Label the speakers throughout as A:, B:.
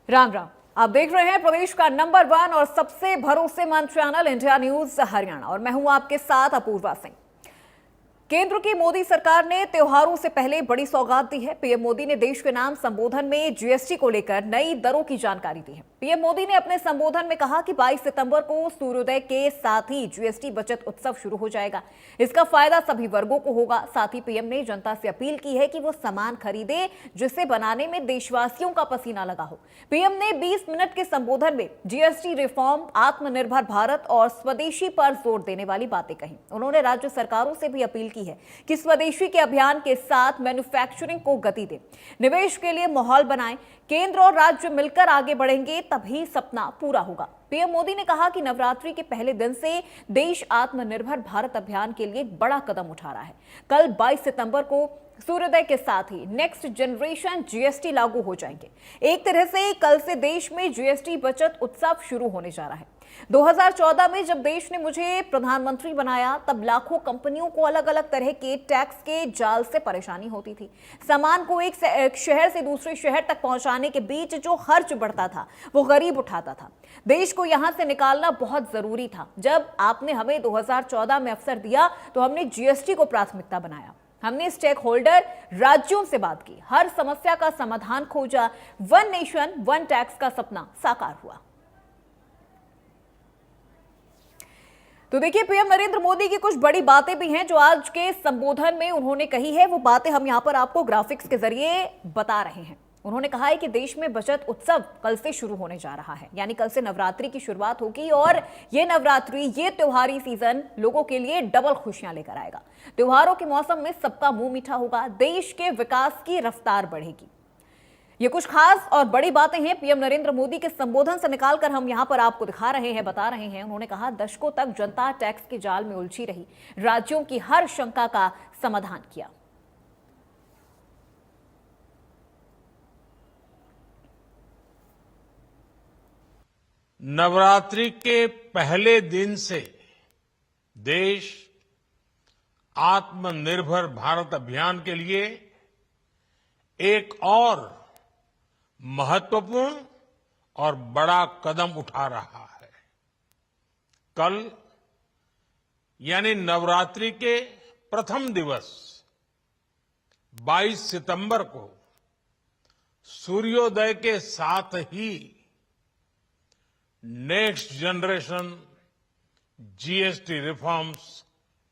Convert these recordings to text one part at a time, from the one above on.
A: राम राम। आप देख रहे हैं प्रदेश का नंबर 1 और सबसे भरोसेमंद चैनल इंडिया न्यूज हरियाणा और मैं हूं आपके साथ अपूर्वा सिंह। केंद्र की मोदी सरकार ने त्योहारों से पहले बड़ी सौगात दी है। पीएम मोदी ने देश के नाम संबोधन में जीएसटी को लेकर नई दरों की जानकारी दी है। पीएम मोदी ने अपने संबोधन में कहा कि 22 सितंबर को सूर्योदय के साथ ही जीएसटी बचत उत्सव शुरू हो जाएगा। इसका फायदा सभी वर्गों को होगा। साथ ही पीएम ने जनता से अपील की है कि वो सामान खरीदे जिसे बनाने में देशवासियों का पसीना लगा हो। पीएम ने 20 मिनट के संबोधन में जीएसटी रिफॉर्म, आत्मनिर्भर भारत और स्वदेशी पर जोर देने वाली बातें कही। उन्होंने राज्य सरकारों से भी अपील है कि स्वदेशी के अभियान के साथ मैन्युफैक्चरिंग को गति दें, निवेश के लिए माहौल बनाएं। केंद्र और राज्य मिलकर आगे बढ़ेंगे तभी सपना पूरा होगा। पीएम मोदी ने कहा कि नवरात्रि के पहले दिन से देश आत्मनिर्भर भारत अभियान के लिए बड़ा कदम उठा रहा है। कल 22 सितंबर को सूर्योदय के साथ ही नेक्स्ट जनरेशन जीएसटी लागू हो जाएंगे। एक तरह से कल से देश में जीएसटी बचत उत्सव शुरू होने जा रहा है। 2014 में जब देश ने मुझे प्रधानमंत्री बनाया तब लाखों कंपनियों को अलग अलग तरह के टैक्स के जाल से परेशानी होती थी। सामान को एक शहर से दूसरे शहर तक पहुंचाने के बीच जो खर्च बढ़ता था वो गरीब उठाता था। देश को यहां से निकालना बहुत जरूरी था। जब आपने हमें 2014 में अवसर दिया तो हमने जीएसटी को प्राथमिकता बनाया। हमने स्टेक होल्डर राज्यों से बात की, हर समस्या का समाधान खोजा। वन नेशन वन टैक्स का सपना साकार हुआ। तो देखिए, पीएम नरेंद्र मोदी की कुछ बड़ी बातें भी हैं जो आज के संबोधन में उन्होंने कही है। वो बातें हम यहां पर आपको ग्राफिक्स के जरिए बता रहे हैं। उन्होंने कहा है कि देश में बचत उत्सव कल से शुरू होने जा रहा है, यानी कल से नवरात्रि की शुरुआत होगी और ये नवरात्रि, ये त्योहारी सीजन लोगों के लिए डबल खुशियां लेकर आएगा। त्योहारों के मौसम में सबका मुंह मीठा होगा, देश के विकास की रफ्तार बढ़ेगी। ये कुछ खास और बड़ी बातें हैं पीएम नरेंद्र मोदी के संबोधन से निकालकर हम यहां पर आपको दिखा रहे हैं, बता रहे हैं। उन्होंने कहा, दशकों तक जनता टैक्स के जाल में उलझी रही, राज्यों की हर शंका का समाधान किया।
B: नवरात्रि के पहले दिन से देश आत्मनिर्भर भारत अभियान के लिए एक और महत्वपूर्ण और बड़ा कदम उठा रहा है। कल यानी नवरात्रि के प्रथम दिवस 22 सितंबर को सूर्योदय के साथ ही नेक्स्ट जनरेशन जीएसटी रिफॉर्म्स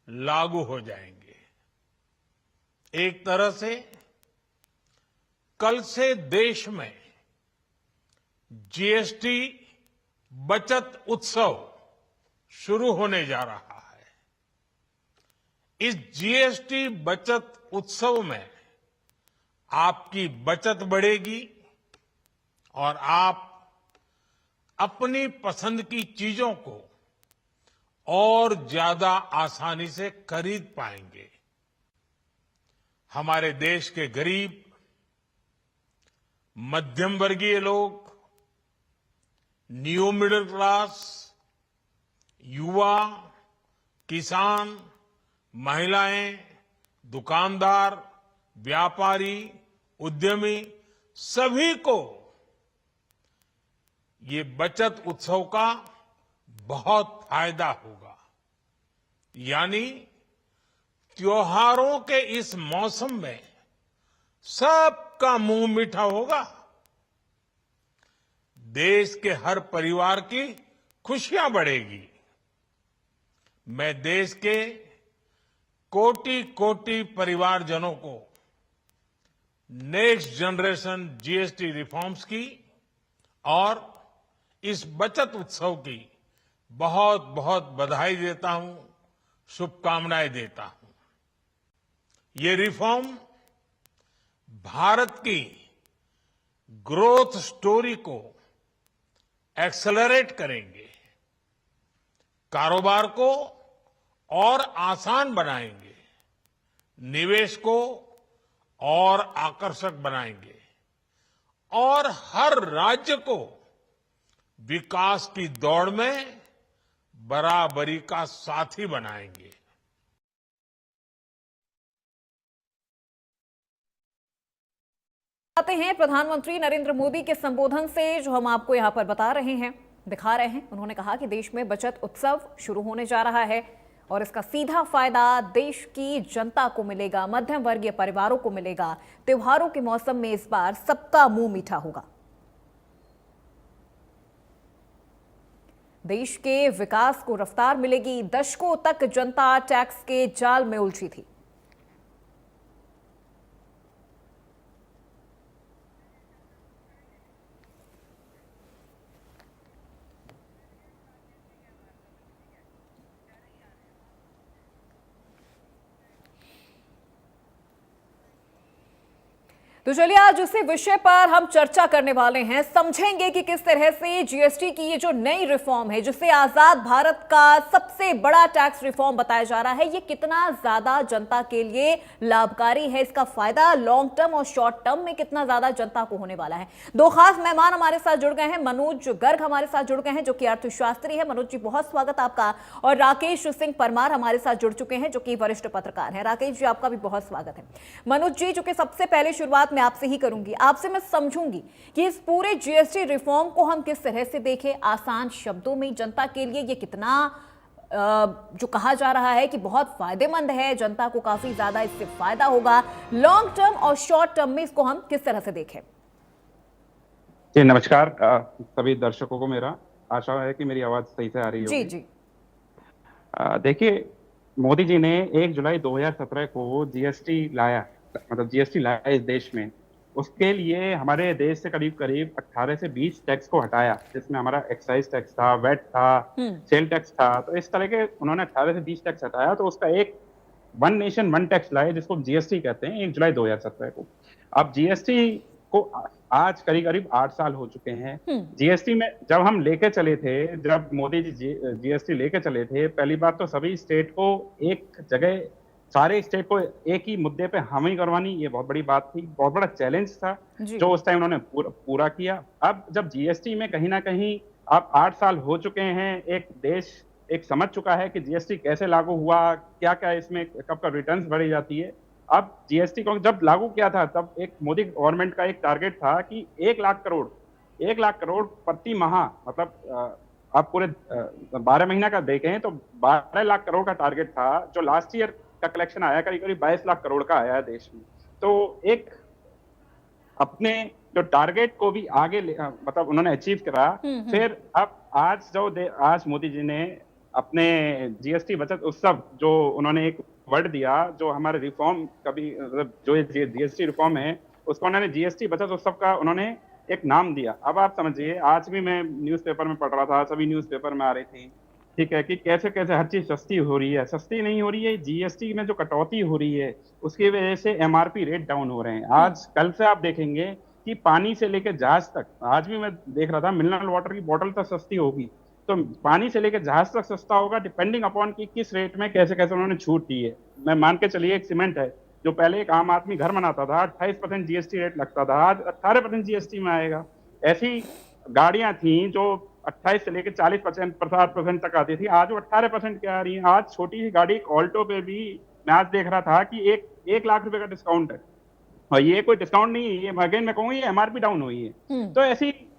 B: लागू हो जाएंगे। एक तरह से कल से देश में जीएसटी बचत उत्सव शुरू होने जा रहा है। इस जीएसटी बचत उत्सव में आपकी बचत बढ़ेगी और आप अपनी पसंद की चीजों को और ज्यादा आसानी से खरीद पाएंगे। हमारे देश के गरीब, मध्यम वर्गीय लोग, न्यू मिडिल क्लास, युवा, किसान, महिलाएं, दुकानदार, व्यापारी, उद्यमी, सभी को ये बचत उत्सव का बहुत फायदा होगा। यानी त्योहारों के इस मौसम में सबका मुंह मीठा होगा। देश के हर परिवार की खुशियां बढ़ेगी। मैं देश के कोटि कोटि परिवारजनों को नेक्स्ट जनरेशन जीएसटी रिफॉर्म्स की और इस बचत उत्सव की बहुत बहुत बधाई देता हूं, शुभकामनाएं देता हूं। ये रिफॉर्म भारत की ग्रोथ स्टोरी को एक्सेलरेट करेंगे, कारोबार को और आसान बनाएंगे, निवेश को और आकर्षक बनाएंगे और हर राज्य को विकास की दौड़ में बराबरी का साथी बनाएंगे।
A: आते हैं प्रधानमंत्री नरेंद्र मोदी के संबोधन से, जो हम आपको यहाँ पर बता रहे हैं, दिखा रहे हैं। उन्होंने कहा कि देश में बचत उत्सव शुरू होने जा रहा है और इसका सीधा फायदा देश की जनता को मिलेगा, मध्यम वर्गीय परिवारों को मिलेगा। त्योहारों के मौसम में इस बार सबका मुंह मीठा होगा। देश के विकास को रफ्तार मिलेगी। दशकों तक जनता टैक्स के जाल में उलझी थी। तो चलिए आज इसी विषय पर हम चर्चा करने वाले हैं। समझेंगे कि किस तरह से जीएसटी की ये जो नई रिफॉर्म है, जिसे आजाद भारत का सबसे बड़ा टैक्स रिफॉर्म बताया जा रहा है, ये कितना ज्यादा जनता के लिए लाभकारी है। इसका फायदा लॉन्ग टर्म और शॉर्ट टर्म में कितना ज्यादा जनता को होने वाला है। दो खास मेहमान हमारे साथ जुड़ गए हैं। मनोज गर्ग हमारे साथ जुड़ गए हैं, जो कि अर्थशास्त्री है। मनोज जी, बहुत स्वागत आपका। और राकेश सिंह परमार हमारे साथ जुड़ चुके हैं, जो कि वरिष्ठ पत्रकार हैं। राकेश जी, आपका भी बहुत स्वागत है। मनोज जी, जो कि सबसे पहले शुरुआत मैं आपसे ही करूंगी, आपसे मैं समझूंगी कि इस पूरे जीएसटी रिफॉर्म को हम किस तरह से देखें। आसान शब्दों में जनता के लिए ये कितना जो कहा जा रहा है कि बहुत फायदेमंद है, जनता को काफी ज्यादा इससे फायदा होगा। लॉन्ग टर्म और शॉर्ट टर्म में इसको हम किस तरह से देखें?
C: जी नमस्कार सभी दर्शकों को। मेरा आशा है कि मेरी आवाज सही से आ रही होगी।
A: जी।
C: देखिए, मोदी जी ने 1 जुलाई 2017 को जीएसटी लाया, मतलब जीएसटी लाया इस देश में। उसके लिए हमारे देश से करीब करीब 18 से 20 टैक्स को हटाया, जिसमें हमारा एक्साइज टैक्स था, वेट था, सेल टैक्स था। तो इस तरह के उन्होंने 18 से 20 टैक्स हटाया, तो उसका एक वन नेशन वन टैक्स लाए, जिसको जीएसटी कहते हैं, 1 जुलाई 2017 को। अब जीएसटी को आज करीब करीब 8 साल हो चुके हैं। जीएसटी में जब हम लेके चले थे, जब मोदी जी जीएसटी लेके चले थे, पहली बात तो सभी स्टेट को एक जगह, सारे स्टेट को एक ही मुद्दे पे हामी करवानी, ये बहुत बड़ी बात थी, बहुत बड़ा चैलेंज था, जो उस टाइम उन्होंने पूरा किया। अब जब जीएसटी में कहीं ना कहीं अब 8 साल हो चुके हैं, एक देश एक समझ चुका है कि जीएसटी कैसे लागू हुआ, क्या क्या इसमें कब कब रिटर्न्स बढ़ी जाती है। अब जीएसटी को जब लागू किया था, तब एक मोदी गवर्नमेंट का एक टारगेट था कि 1 लाख करोड़ प्रति माह, मतलब आप पूरे 12 महीना का देखें तो 12 लाख करोड़ का टारगेट था, जो लास्ट ईयर का कलेक्शन आया करीब करीब 22 लाख करोड़ का आया है देश में। तो एक अपने जो टारगेट को भी आगे मतलब उन्होंने अचीव करा। फिर अब आज मोदी जी ने अपने जीएसटी बचत उत्सव, जो उन्होंने एक वर्ड दिया, जो हमारे रिफॉर्म कभी मतलब जो जीएसटी रिफॉर्म है, उसको उन्होंने जीएसटी बचत उत्सव का उन्होंने एक नाम दिया। अब आप समझिए, आज भी मैं न्यूज़पेपर में पढ़ रहा था, सभी न्यूज़पेपर में आ रही थी, ठीक है, कि कैसे कैसे हर चीज सस्ती हो रही है। सस्ती नहीं हो रही है, जीएसटी में जो कटौती हो रही है उसकी वजह से एमआरपी रेट डाउन हो रहे हैं। आज कल से आप देखेंगे कि पानी से लेकर जहाज तक, आज भी मैं देख रहा था, मिनरल वाटर की बोतल तक सस्ती होगी, तो पानी से लेकर जहाज तक सस्ता होगा, डिपेंडिंग अपॉन कि किस रेट में कैसे कैसे उन्होंने छूट दी है। मैं मान के चलिए, एक सीमेंट है, जो पहले एक आम आदमी घर बनाता था, 28% जीएसटी रेट लगता था, आज 18% जीएसटी में आएगा। ऐसी गाड़ियां थी जो 28 से लेकर 40% तक आती थी, आज वो 18% क्या आ रही है। आज छोटी सी गाड़ी ऑल्टो पे भी मैं आज देख रहा था कि 1 लाख रुपए का डिस्काउंट है, और ये कोई डिस्काउंट नहीं है, ये अगेन मैं कहूँगा, ये एमआरपी डाउन हुई है। तो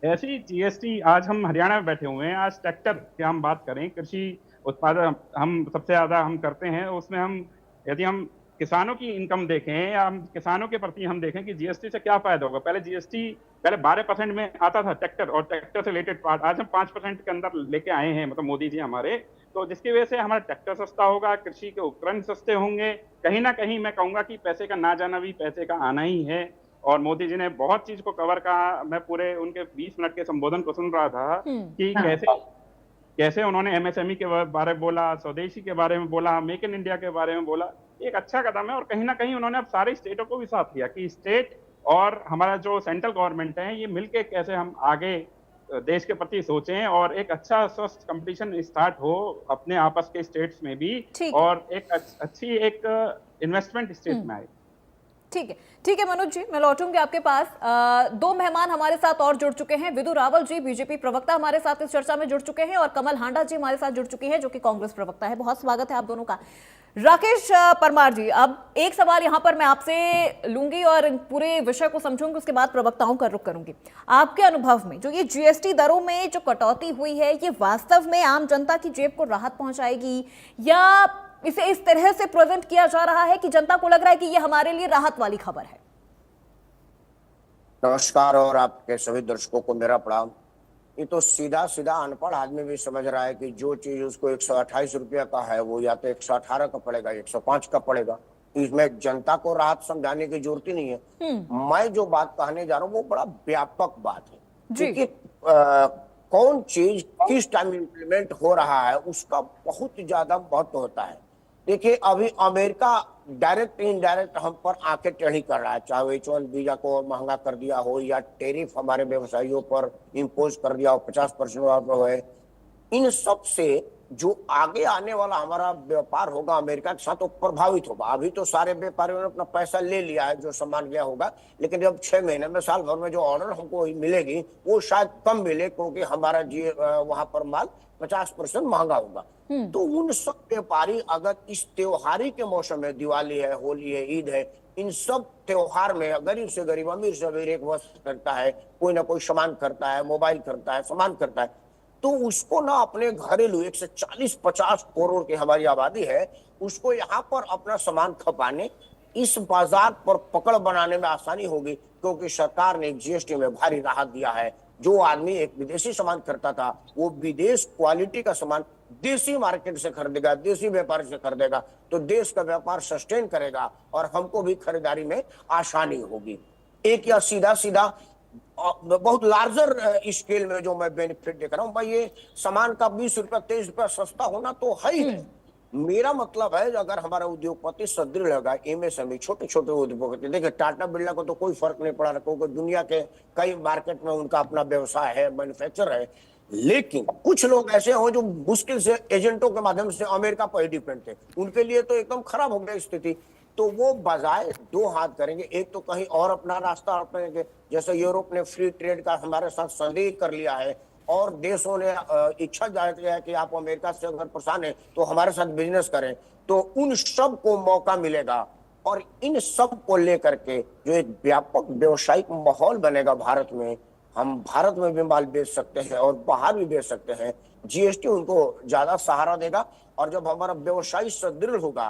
C: ऐसी जीएसटी, आज हम हरियाणा में बैठे हुए हैं, आज ट्रैक्टर की हम बात करें, कृषि उत्पादन हम सबसे ज्यादा हम करते हैं, उसमें हम यदि हम किसानों की इनकम देखें या हम किसानों के प्रति हम देखें कि जीएसटी से क्या फायदा होगा। पहले जीएसटी 12% में आता था ट्रैक्टर और ट्रैक्टर से रिलेटेड पार्ट, आज हम 5% के अंदर लेके आए हैं, मतलब मोदी जी हमारे। तो जिसकी वजह से हमारा ट्रैक्टर सस्ता होगा, कृषि के उपकरण सस्ते होंगे। कहीं ना कहीं मैं कहूंगा कि पैसे का ना जाना भी पैसे का आना ही है। और मोदी जी ने बहुत चीज को कवर कहा। मैं पूरे उनके 20 मिनट के संबोधन को सुन रहा था कि कैसे उन्होंने एमएसएमई के बारे में बोला, स्वदेशी के बारे में बोला, मेक इन इंडिया के बारे में बोला। एक अच्छा कदम है, और कहीं ना कहीं उन्होंने अब सारे स्टेटों को भी साथ लिया कि स्टेट और हमारा जो सेंट्रल गवर्नमेंट है, ये मिलके कैसे हम आगे देश के प्रति सोचें और एक अच्छा स्वस्थ कंपटीशन स्टार्ट हो अपने आपस के स्टेट्स में भी, और एक अच्छी एक इन्वेस्टमेंट स्टेट में आए।
A: ठीक है मनोज जी, मैं लौटूंगी आपके पास। दो मेहमान हमारे साथ और जुड़ चुके हैं। विदु रावल जी, बीजेपी प्रवक्ता, हमारे साथ इस चर्चा में जुड़ चुके हैं, और कमल हांडा जी हमारे साथ जुड़ चुकी हैं, जो कि कांग्रेस प्रवक्ता है। बहुत स्वागत है आप दोनों का। राकेश परमार जी, अब एक सवाल यहां पर मैं आपसे लूंगी और पूरे विषय को समझूंगी, उसके बाद प्रवक्ताओं का रुख करूंगी। आपके अनुभव में जो ये जीएसटी दरों में जो कटौती हुई है, ये वास्तव में आम जनता की जेब को राहत पहुंचाएगी या इसे इस तरह से प्रेजेंट किया जा रहा है कि जनता को लग रहा है कि ये हमारे लिए राहत वाली खबर है?
D: नमस्कार और आपके सभी दर्शकों को मेरा प्रणाम। ये तो सीधा सीधा अनपढ़ आदमी भी समझ रहा है कि जो चीज उसको 128 रुपया का है वो या तो 118 का पड़ेगा, 105 का पड़ेगा। इसमें जनता को राहत समझाने की जरूरत ही नहीं है। मैं जो बात कहने जा रहा हूँ वो बड़ा व्यापक बात है, क्योंकि कौन चीज किस टाइम इम्प्लीमेंट हो रहा है उसका बहुत ज्यादा महत्व होता है। देखिए, अभी अमेरिका डायरेक्ट इनडायरेक्ट हम पर आंखें टेढ़ी कर रहा है, चाहे H1 वीजा को महंगा कर दिया हो या टेरिफ हमारे व्यवसायियों पर इम्पोज कर दिया हो 50% हो। इन सब से जो आगे आने वाला हमारा व्यापार होगा अमेरिका के साथ वो प्रभावित होगा। अभी तो सारे व्यापारियों ने अपना पैसा ले लिया है जो सामान गया होगा, लेकिन जब 6 महीने में साल भर में जो ऑर्डर हमको मिलेगी वो शायद कम मिले, क्योंकि हमारा वहां पर माल 50% महंगा होगा। तो उन सब व्यापारी अगर इस त्योहारी के मौसम में, दिवाली है, होली है, ईद है, इन सब त्योहार में गरीब से गरीब, अमीर से अमीर एक वस्त्र करता है, कोई ना कोई सामान करता है, मोबाइल करता है, सामान करता है, तो उसको ना अपने घरेलू 140-50 करोड़ की हमारी आबादी है, उसको यहाँ पर अपना सामान खपाने, इस बाजार पर पकड़ बनाने में आसानी होगी, क्योंकि सरकार ने जीएसटी में भारी राहत दिया है। जो आदमी एक विदेशी सामान करता था वो विदेश क्वालिटी का सामान देसी मार्केट से खरीदेगा, देसी व्यापार से खरीदेगा, तो देश का व्यापार सस्टेन करेगा और हमको भी खरीदारी में आसानी होगी। एक या सीधा सीधा बहुत लार्जर स्केल में जो मैं बेनिफिट देख रहा हूँ भाई, ये सामान का 20 रुपया 23 रुपया सस्ता होना तो है ही है। मेरा मतलब है अगर हमारा उद्योगपति सुदृढ़ होगा, एमएसएमई छोटे छोटे उद्योगपति, देखिए टाटा बिरला को तो कोई फर्क नहीं पड़ा, क्योंकि दुनिया के कई मार्केट में उनका अपना व्यवसाय है, मैन्युफैक्चर है, लेकिन कुछ लोग ऐसे हो जो मुश्किल से एजेंटों के माध्यम से अमेरिका पर ही डिपेंड थे, उनके लिए तो एकदम खराब हो गया स्थिति। तो वो बजाय 2 हाथ करेंगे, एक तो कहीं और अपना रास्ता अपनाएंगे, जैसे यूरोप ने फ्री ट्रेड का हमारे साथ संधि कर लिया है और देशों ने इच्छा जाहिर किया है कि आप अमेरिका से अगर परेशान है तो हमारे साथ बिजनेस करें, तो उन सब को मौका मिलेगा। और इन सब को लेकर के जो एक व्यापक व्यवसायिक माहौल बनेगा भारत में, हम भारत में भी माल बेच सकते हैं और बाहर भी बेच सकते हैं। जीएसटी उनको ज्यादा सहारा देगा और जब हमारा व्यवसाय सुदृढ़ होगा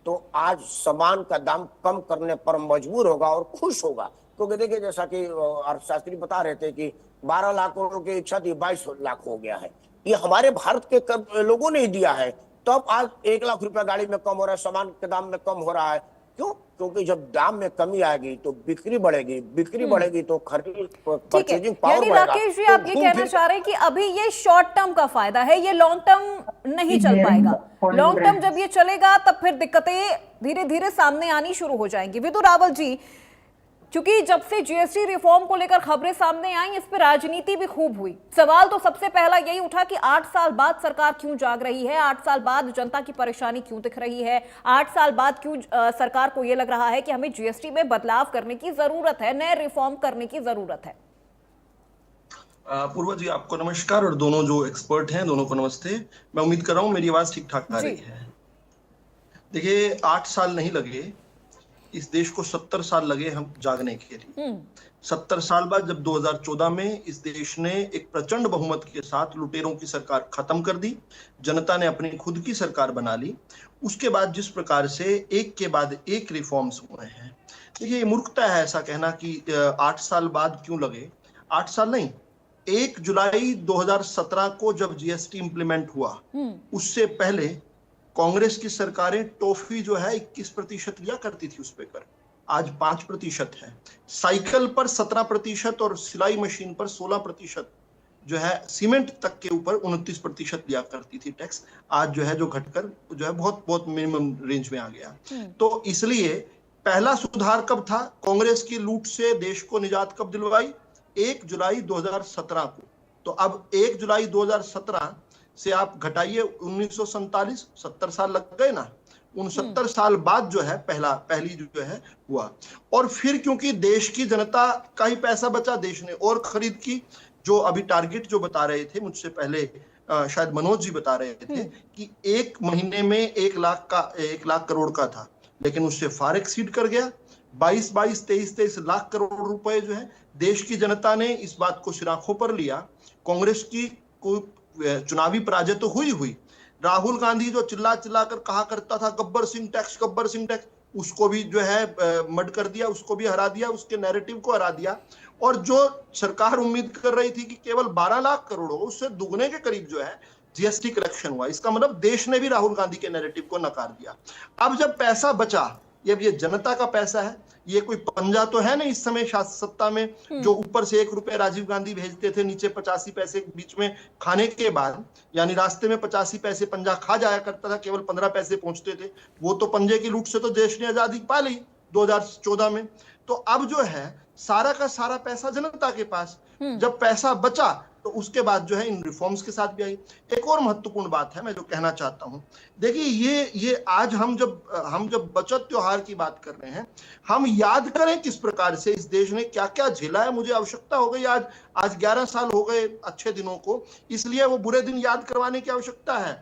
D: तो आज सामान का दाम कम करने पर मजबूर होगा और खुश होगा। क्योंकि देखिए, जैसा कि अर्थशास्त्री बता रहे थे कि 12 लाख करोड़ की इच्छा थी, 22 लाख हो गया है। ये हमारे भारत के लोगों ने ही दिया है। तो अब आज 1 लाख रुपया गाड़ी में कम हो रहा है, सामान के दाम में कम हो रहा है। क्यों? क्योंकि जब दाम में कमी आएगी तो बिक्री बढ़ेगी, बिक्री बढ़ेगी तो खरीद परचेजिंग पावर
A: यानी
D: बढ़ेगा।
A: राकेश जी, आप ये कहना चाह रहे हैं कि अभी ये शॉर्ट टर्म का फायदा है, ये लॉन्ग टर्म नहीं चल पाएगा। लॉन्ग टर्म जब ये चलेगा तब फिर दिक्कतें धीरे धीरे सामने आनी शुरू हो जाएंगी। विदु रावल जी, क्योंकि जब से जीएसटी रिफॉर्म को लेकर खबरें सामने आई, इस पर राजनीति भी खूब हुई। सवाल तो सबसे पहला यही उठा कि 8 साल बाद सरकार क्यों जाग रही है, 8 साल बाद जनता की परेशानी क्यों दिख रही है, 8 साल बाद क्यों सरकार को यह लग रहा है कि हमें जीएसटी में बदलाव करने की जरूरत है, नए रिफॉर्म करने की जरूरत है।
E: पूर्वा जी, आपको नमस्कार और दोनों जो एक्सपर्ट हैं दोनों को नमस्ते। मैं उम्मीद कर रहा हूं मेरी आवाज ठीक ठाक आ रही है। देखिए, 8 साल नहीं लगे, इस देश को 70 साल लगे हम जागने के लिए। 70 साल बाद जब 2014 में इस देश ने एक प्रचंड बहुमत के साथ लुटेरों की सरकार खत्म कर दी, जनता ने अपनी खुद की सरकार बना ली, उसके बाद जिस प्रकार से एक के बाद एक रिफॉर्म्स हुए हैं, देखिए ये मूर्खता है ऐसा कहना कि 8 साल बाद क्यों लगे। 8 साल नहीं, 1 जुलाई 2017 को जब जीएसटी इंप्लीमेंट हुआ, उससे पहले कांग्रेस की सरकारें टॉफी जो है 21% लिया करती थी उस पे कर, आज 5% है। साइकिल पर 17% और सिलाई मशीन पर 16% जो है, सीमेंट तक के ऊपर 29% लिया करती थी टैक्स, आज जो है जो घटकर जो है बहुत बहुत मिनिमम रेंज में आ गया। तो इसलिए पहला सुधार कब था, कांग्रेस की लूट से देश को निजात कब दिलवाई, 1 जुलाई 2017 को। तो अब 1 जुलाई 2017 से आप घटाइए 1947, 70 साल लग गए ना। 69 साल बाद जो है पहली जो है हुआ। और फिर क्योंकि देश की जनता का ही पैसा बचा, देश ने और खरीद की। जो अभी टारगेट जो बता रहे थे मुझसे पहले शायद मनोज जी बता रहे थे कि एक महीने में 1 लाख करोड़ का था, लेकिन उससे फार एक्सीड कर गया। 23 लाख करोड़ रुपए जो है देश की जनता ने इस बात को सिर आंखों पर लिया। कांग्रेस की कोई चुनावी पराजय तो हुई। राहुल गांधी जो चिल्ला कर कहा करता था गब्बर सिंह टैक्स, उसको भी जो है मड कर दिया, उसको भी हरा दिया, उसके नैरेटिव को हरा दिया। और जो सरकार उम्मीद कर रही थी कि केवल 12 लाख करोड़ हो, उससे दुगने के करीब जो है जीएसटी कलेक्शन हुआ। इसका मतलब देश ने भी राहुल गांधी के नैरेटिव को नकार दिया। अब जब पैसा बचा, ये जनता का पैसा है, ये कोई पंजा तो है नहीं इस समय सत्ता में जो ऊपर से 1 रुपए राजीव गांधी भेजते थे, नीचे 85 पैसे बीच में खाने के बाद, यानी रास्ते में 85 पैसे पंजा खा जाया करता था, केवल 15 पैसे पहुंचते थे। वो तो पंजे की लूट से तो देश ने आजादी पा ली 2014 में। तो अब जो है सारा का सारा पैसा जनता के पास। जब पैसा बचा तो उसके बाद जो है इन रिफॉर्म्स के साथ भी आई। एक और महत्वपूर्ण बात है मैं जो कहना चाहता हूं, देखिए ये आज हम जब बचत त्योहार की बात कर रहे हैं, हम याद करें किस प्रकार से इस देश ने क्या क्या झेला है। मुझे आवश्यकता हो गई आज 11 साल हो गए अच्छे दिनों को, इसलिए वो बुरे दिन याद करवाने की आवश्यकता है।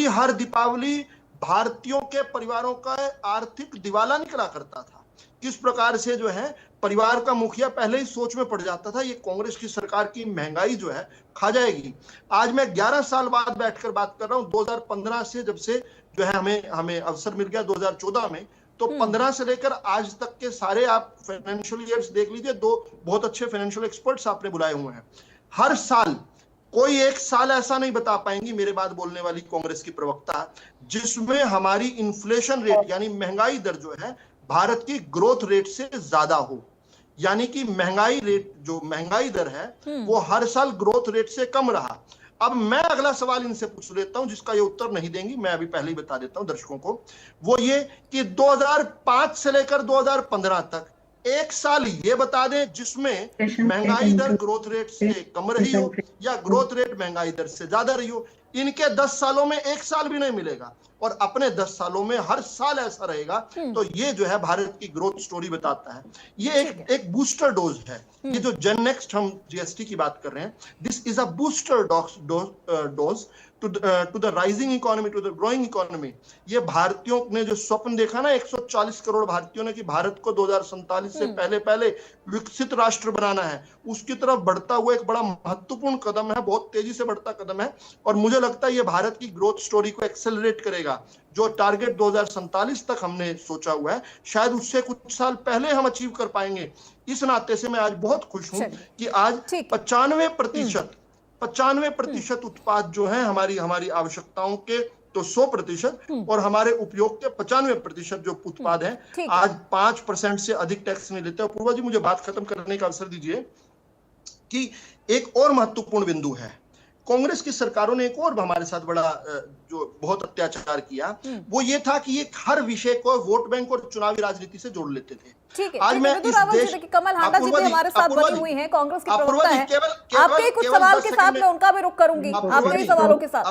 E: हर दीपावली भारतीयों के परिवारों का आर्थिक दिवाला निकला करता था। किस प्रकार से जो है परिवार का मुखिया पहले ही सोच में पड़ जाता था ये कांग्रेस की सरकार की महंगाई जो है खा जाएगी। आज मैं 11 साल बाद बैठकर बात कर रहा हूं, 2015 से जब से जो है हमें अवसर मिल गया 2014 में, तो 15 से लेकर आज तक के सारे आप फाइनेंशियल ईयर्स देख लीजिए। 2 बहुत अच्छे फाइनेंशियल एक्सपर्ट्स आपने बुलाए हुए हैं। हर साल कोई एक साल ऐसा नहीं बता पाएंगी मेरे बाद बोलने वाली कांग्रेस की प्रवक्ता जिसमें हमारी इन्फ्लेशन रेट यानी महंगाई दर जो है भारत की ग्रोथ रेट से ज्यादा हो। यानी कि महंगाई दर है वो हर साल ग्रोथ रेट से कम रहा। अब मैं अगला सवाल इनसे पूछ लेता हूं जिसका ये उत्तर नहीं देंगी, मैं अभी पहले ही बता देता हूं दर्शकों को। वो ये कि 2005 से लेकर 2015 तक एक साल ये बता दें जिसमें महंगाई दर ग्रोथ रेट से कम रही हो या ग्रोथ रेट महंगाई दर से ज्यादा रही हो। इनके 10 सालों में एक साल भी नहीं मिलेगा और अपने 10 सालों में हर साल ऐसा रहेगा। तो ये जो है भारत की ग्रोथ स्टोरी बताता है। ये एक बूस्टर डोज है। ये जो जेन नेक्स्ट हम जीएसटी की बात कर रहे हैं, this is a booster dose to the rising economy, to the growing economy. ये भारतीयों ने जो स्वप्न देखा ना 140 करोड़ भारतीयों ने कि भारत को 2047 से पहले विकसित राष्ट्र बनाना है, उसकी तरफ बढ़ता हुआ एक बड़ा महत्वपूर्ण कदम है, बहुत तेजी से बढ़ता कदम है। और मुझे लगता है ये भारत की ग्रोथ स्टोरी को एक्सेलरेट करेगा। जो टारगेट 2047 तक हमने सोचा हुआ है शायद उससे कुछ साल पहले हम अचीव कर पाएंगे। इस नाते से मैं आज बहुत खुश हूं कि आज 95% उत्पाद जो है हमारी आवश्यकताओं के तो 100% और हमारे उपयोग के 95% जो उत्पाद हैं आज 5% से अधिक टैक्स नहीं लेते। और पूर्वा जी मुझे बात खत्म करने का अवसर दीजिए कि एक और महत्वपूर्ण बिंदु है। कांग्रेस की सरकारों ने एक और हमारे साथ बड़ा जो बहुत अत्याचार किया वो ये था कि ये हर विषय को वोट बैंक और चुनावी राजनीति से जोड़ लेते थे।
A: ठीक है,
E: आज मैं इस देश
A: कमल हांडा जी भी हमारे साथ बनी हुई हैं, कांग्रेस की प्रवक्ता हैं। आपके कुछ सवाल के साथ मैं उनका भी रुख करूंगी, आपके सवालों के साथ।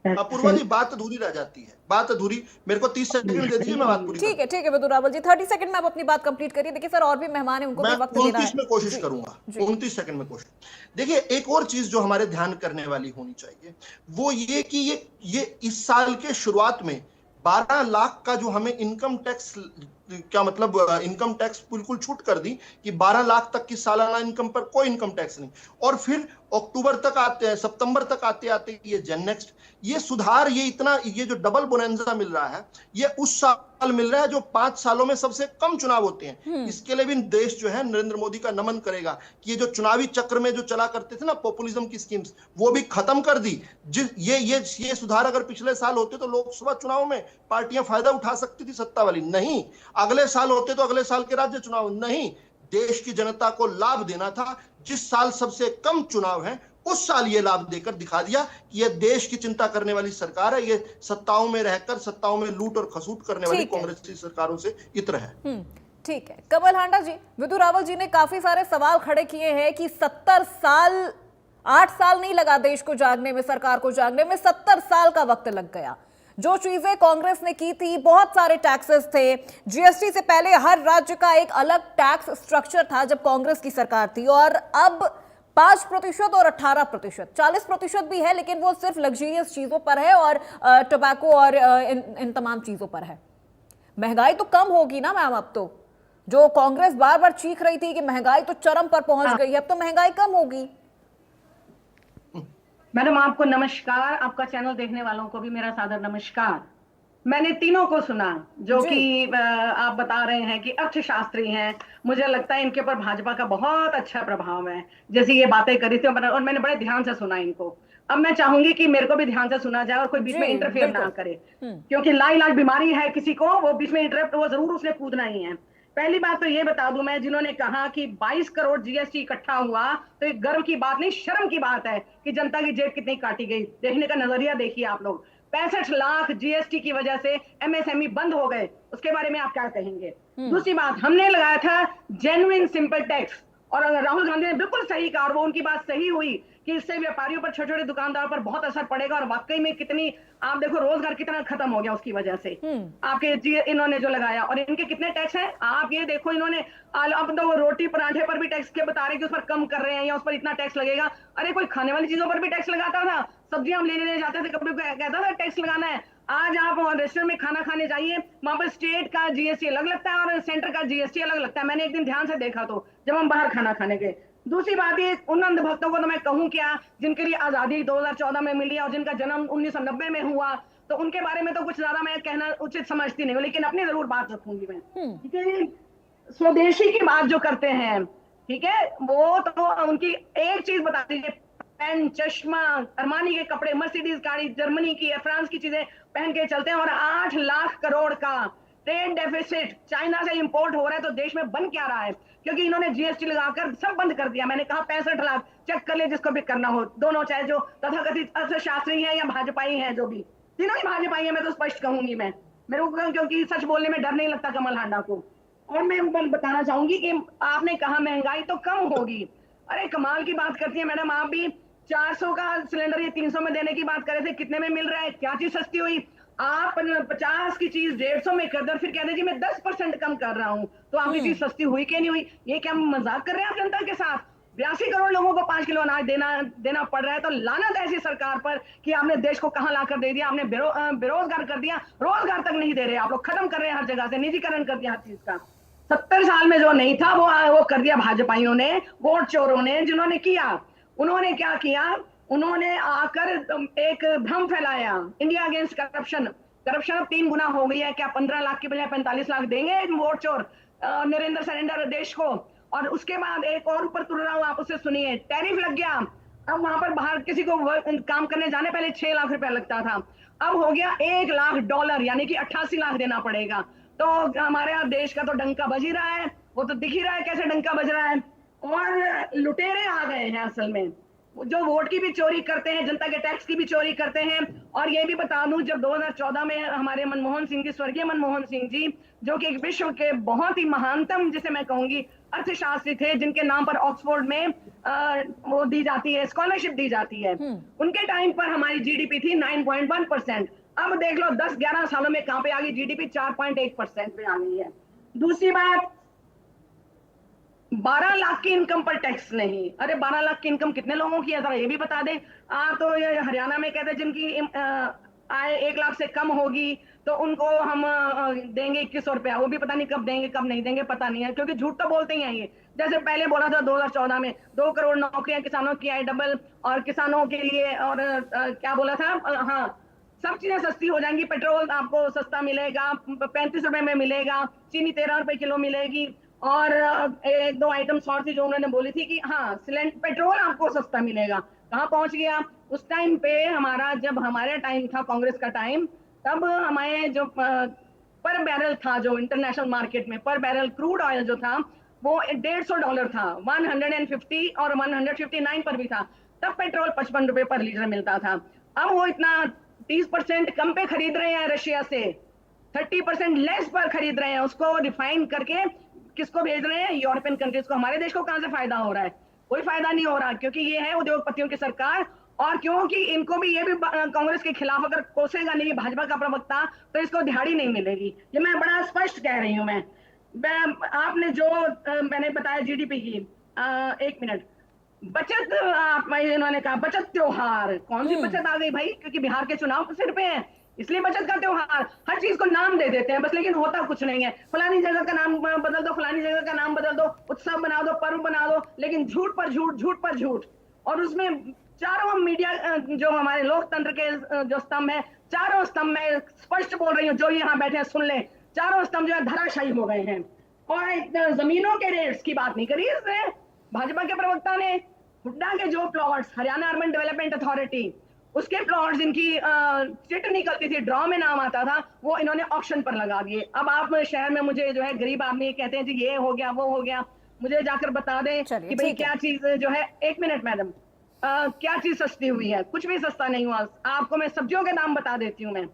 E: अपूर्वा जी बात अधूरी रह जाती है, बात अधूरी। मेरे को 30 सेकंड दे दीजिए, मैं बात पूरी।
A: ठीक है विदुर रावल जी 30 सेकंड में आप अपनी बात कंप्लीट करिए। देखिए सर और भी मेहमान हैं, उनको भी वक्त देना है।
E: 29 में कोशिश करूंगा, 29 सेकंड में कोशिश। देखिए एक और चीज जो हमारे ध्यान करने वाली होनी चाहिए वो ये कि ये इस साल के शुरुआत में 12 लाख का जो हमें इनकम टैक्स, क्या मतलब इनकम टैक्स बिल्कुल छूट कर दी कि 12 लाख तक की सालाना इनकम पर कोई इनकम टैक्स नहीं। और फिर अक्टूबर तक सितंबर तक आते ये जेन नेक्स्ट, ये सुधार, ये जो डबल बोनेंजा मिल रहा है ये उस साल मिल रहा है जो 5 सालों में सबसे कम चुनाव होते हैं। इसके लिए भी देश जो है नरेंद्र मोदी का नमन करेगा कि ये जो चुनावी चक्र में जो चला करते थे ना पॉपुलिज्म की स्कीम्स, वो भी खत्म कर दी। ये सुधार अगर पिछले साल होते तो लोकसभा चुनाव में पार्टियां फायदा उठा सकती थी सत्ता वाली, नहीं। अगले साल होते तो अगले साल के राज्य चुनाव, नहीं। देश की जनता को लाभ देना था। जिस साल सबसे कम चुनाव है उस साल ये लाभ देकर दिखा दिया कि ये देश की चिंता करने वाली सरकार है। ये सत्ताओं में रहकर सत्ताओं में लूट और खसूट करने वाली कांग्रेस की सरकारों से इतर है।
A: ठीक है कमल हांडा जी, विदुर रावल जी ने काफी सारे सवाल खड़े किए हैं कि 70 साल, 8 साल नहीं लगा देश को जागने में, सरकार को जागने में 70 साल का वक्त लग गया। जो चीजें कांग्रेस ने की थी, बहुत सारे टैक्सेस थे। जीएसटी से पहले हर राज्य का एक अलग टैक्स स्ट्रक्चर था जब कांग्रेस की सरकार थी, और अब 5% और 18%, 40% भी है, लेकिन वो सिर्फ लग्जरियस चीजों पर है और टोबैको और इन तमाम चीजों पर है। महंगाई तो कम होगी ना मैम। अब तो जो कांग्रेस बार बार चीख रही थी कि महंगाई तो चरम पर पहुंच गई है, अब तो महंगाई कम होगी।
F: मैडम आपको नमस्कार, आपका चैनल देखने वालों को भी मेरा सादर नमस्कार। मैंने तीनों को सुना जो कि आप बता रहे हैं कि अर्थशास्त्री हैं। मुझे लगता है इनके ऊपर भाजपा का बहुत अच्छा प्रभाव है, जैसे ये बातें करी थी और मैंने बड़े ध्यान से सुना इनको। अब मैं चाहूंगी कि मेरे को भी ध्यान से सुना जाए और कोई बीच में इंटरफेयर ना करे, क्योंकि लाइलाज बीमारी है किसी को, वो बीच में इंटरप्ट वो जरूर उसने कूदना ही है। पहली बात तो ये बता दूं मैं, जिन्होंने कहा कि 22 करोड़ जीएसटी इकट्ठा हुआ, तो एक गर्व की बात नहीं शर्म की बात है कि जनता की जेब कितनी काटी गई। देखने का नजरिया देखिए आप लोग। 65 लाख जीएसटी की वजह से एमएसएमई बंद हो गए, उसके बारे में आप क्या कहेंगे? दूसरी बात, हमने लगाया था जेन्युइन सिंपल टैक्स, और राहुल गांधी ने बिल्कुल सही कहा और वो उनकी बात सही हुई कि इससे व्यापारियों पर, छोटे छोटे दुकानदारों पर बहुत असर पड़ेगा। और वाकई में कितनी, आप देखो रोजगार कितना खत्म हो गया उसकी वजह से। आपके इन्होंने जो लगाया, और इनके कितने टैक्स हैं आप ये देखो। इन्होंने अब तो वो रोटी पराठे पर भी टैक्स के बता रहे कि उस पर कम कर रहे हैं या उस पर इतना टैक्स लगेगा। अरे कोई खाने वाली चीजों पर भी टैक्स लगाता था, सब्जियां हम लेने जाते थे, कभी कहता था टैक्स लगाना है। आज आप रेस्टोरेंट में खाना खाने जाइए, वहां पर स्टेट का जीएसटी अलग लगता है और सेंटर का जीएसटी अलग लगता है। मैंने एक दिन ध्यान से देखा तो, जब हम बाहर खाना खाने गए। दूसरी बात ये, उन अंधभक्तों को तो मैं कहूं क्या, जिनके लिए आजादी 2014 में मिली और जिनका जन्म 1990 में हुआ, तो उनके बारे में तो कुछ ज्यादा मैं कहना उचित समझती नहीं हूँ, लेकिन अपनी जरूर बात रखूंगी मैं। ठीक है, स्वदेशी की बात जो करते हैं, ठीक है, वो तो उनकी एक चीज बता दीजिए, पेन, चश्मा, अरमानी के कपड़े, मर्सिडीज गाड़ी, जर्मनी की, फ्रांस की चीजें पहन के चलते हैं, और 8 लाख करोड़ का ट्रेड डेफिसिट चाइना से इंपोर्ट हो रहा है। तो देश में बन क्या रहा है? क्योंकि इन्होंने जीएसटी लगाकर सब बंद कर दिया। मैंने कहा 65 लाख, चेक कर ले जिसको भी करना हो, दोनों, चाहे जो तथाकथित अर्थशास्त्री हैं या भाजपाई हैं, जो भी, तीनों ही भाजपाई हैं, मैं तो स्पष्ट कहूंगी मैं, मेरे को, क्योंकि सच बोलने में डर नहीं लगता कमल हांडा को। और मैं बताना चाहूंगी कि आपने कहा महंगाई तो कम होगी, अरे कमाल की बात करती है मैडम आप भी। 400 का सिलेंडर ये 300 में देने की बात कर रहे थे, कितने में मिल रहा है? क्या चीज सस्ती हुई? आप 50 की चीज 150 में कर दो, फिर कहते जी मैं 10% कम कर रहा हूं, तो आपकी चीज सस्ती हुई कि नहीं हुई? ये क्या मजाक कर रहे हैं आप जनता के साथ? 82 करोड़ लोगों को 5 किलो अनाज देना पड़ रहा है। तो लानत ऐसी सरकार पर कि आपने देश को कहां लाकर दे दिया। आपने बेरोजगार कर दिया, रोजगार तक नहीं दे रहे आप लोग, खत्म कर रहे हैं हर जगह से, निजीकरण कर दिया हर चीज का। 70 साल में जो नहीं था वो कर दिया भाजपाइयों ने, वोट चोरों ने, जिन्होंने किया। उन्होंने क्या किया? उन्होंने आकर एक भ्रम फैलाया, इंडिया अगेंस्ट करप्शन। करप्शन अब 3 गुना हो गई है। क्या 15 लाख की बजाय 45 लाख देंगे वोट चोर नरेंद्र सरेंडर देश को? और उसके बाद एक और ऊपर तुल रहा हूं, आप उससे सुनिए, टैरिफ लग गया। अब वहां पर बाहर किसी को काम करने जाने पहले 6 लाख रुपया लगता था, अब हो गया $1 लाख, यानी कि 88 लाख देना पड़ेगा। तो हमारे यहाँ देश का तो डंका बज ही रहा है, वो तो दिख ही रहा है कैसे डंका बज रहा है। और लुटेरे आ गए हैं असल में, जो वोट की भी चोरी करते हैं, जनता के टैक्स की भी चोरी करते हैं। और ये भी बता दूं, जब 2014 में हमारे मनमोहन सिंह जी, स्वर्गीय मनमोहन सिंह जी, जो कि एक विश्व के बहुत ही महानतम, जिसे मैं कहूंगी, अर्थशास्त्री थे, जिनके नाम पर ऑक्सफोर्ड में वो दी जाती है, स्कॉलरशिप दी जाती है, उनके टाइम पर हमारी जीडीपी थी 9.1%। अब देख लो 10-11 सालों में कहां पे आ गई जीडीपी? 4.1% पे आ गई है। दूसरी बात, 12 लाख की इनकम पर टैक्स नहीं। अरे 12 लाख की इनकम कितने लोगों की है, जरा ये भी बता दें आप। तो ये हरियाणा में कहते हैं जिनकी आय 1 लाख से कम होगी तो उनको हम देंगे 2100 रुपया। वो भी पता नहीं कब देंगे कब नहीं देंगे, पता नहीं है, क्योंकि झूठ तो बोलते ही हैं ये। जैसे पहले बोला था 2014 में 2 करोड़ नौकरियां किसानों की आई डबल, और किसानों के लिए, और क्या बोला था, हाँ, सब चीजें सस्ती हो जाएंगी। पेट्रोल आपको सस्ता मिलेगा, 35 रुपए में मिलेगा, चीनी 13 रुपए किलो मिलेगी, और 1-2 आइटम्स और थी जो उन्होंने बोली थी कि हाँ पेट्रोल आपको सस्ता मिलेगा। कहाँ पहुंच गया? उस टाइम पे हमारा, जब हमारे टाइम था कांग्रेस का टाइम, तब हमारे जो पर बैरल था, जो इंटरनेशनल मार्केट में पर बैरल क्रूड ऑयल जो था, वो $150 था, 150 और 159 पर भी था। तब पेट्रोल 55 रुपए पर लीटर मिलता था। अब वो इतना 30% कम पे खरीद रहे हैं रशिया से, 30% लेस पर खरीद रहे हैं, उसको रिफाइन करके किसको भेज रहे हैं? यूरोपियन कंट्रीज को। हमारे देश को कहां से फायदा हो रहा है? कोई फायदा नहीं हो रहा, क्योंकि ये है उद्योगपतियों की सरकार। और क्योंकि इनको भी, ये भी कांग्रेस के खिलाफ अगर कोसेगा नहीं भाजपा का प्रवक्ता, तो इसको दिहाड़ी नहीं मिलेगी। ये मैं बड़ा स्पष्ट कह रही हूं। मैं आपने जो मैंने बताया जीडीपी की, 1 मिनट, बचत, इन्होंने कहा बचत त्योहार, कौन सी बचत आ गई भाई, क्योंकि बिहार के चुनाव सिर पे है इसलिए बचत का त्योहार। हर चीज को नाम दे देते हैं बस, लेकिन होता कुछ नहीं है। फलानी जगह का नाम बदल दो, फलानी जगह का नाम बदल दो, उत्सव बना दो, पर्व बना दो, लेकिन झूठ पर झूठ, झूठ पर झूठ। और उसमें चारों मीडिया जो हमारे लोकतंत्र के जो स्तंभ है, चारों स्तंभ में स्पष्ट बोल रही हूँ, जो यहाँ बैठे हैं सुन ले, चारों स्तंभ जो है धराशायी हो गए हैं। और जमीनों के रेट्स की बात नहीं करी इसने भाजपा के प्रवक्ता ने। हुड्डा के जो plots, Haryana urban development authority, उसके प्लॉट्स जिनकी चिट निकलती थी, ड्रॉ में नाम आता था, वो इन्होंने ऑक्शन पर लगा दिए। अब आप शहर में मुझे जो है गरीब आदमी कहते हैं जी ये हो गया वो हो गया, मुझे जाकर बता दें कि भाई क्या चीज जो है, एक मिनट मैडम, क्या चीज सस्ती हुई है? कुछ भी सस्ता नहीं हुआ। आपको मैं सब्जियों के दाम बता देती हूँ। मैं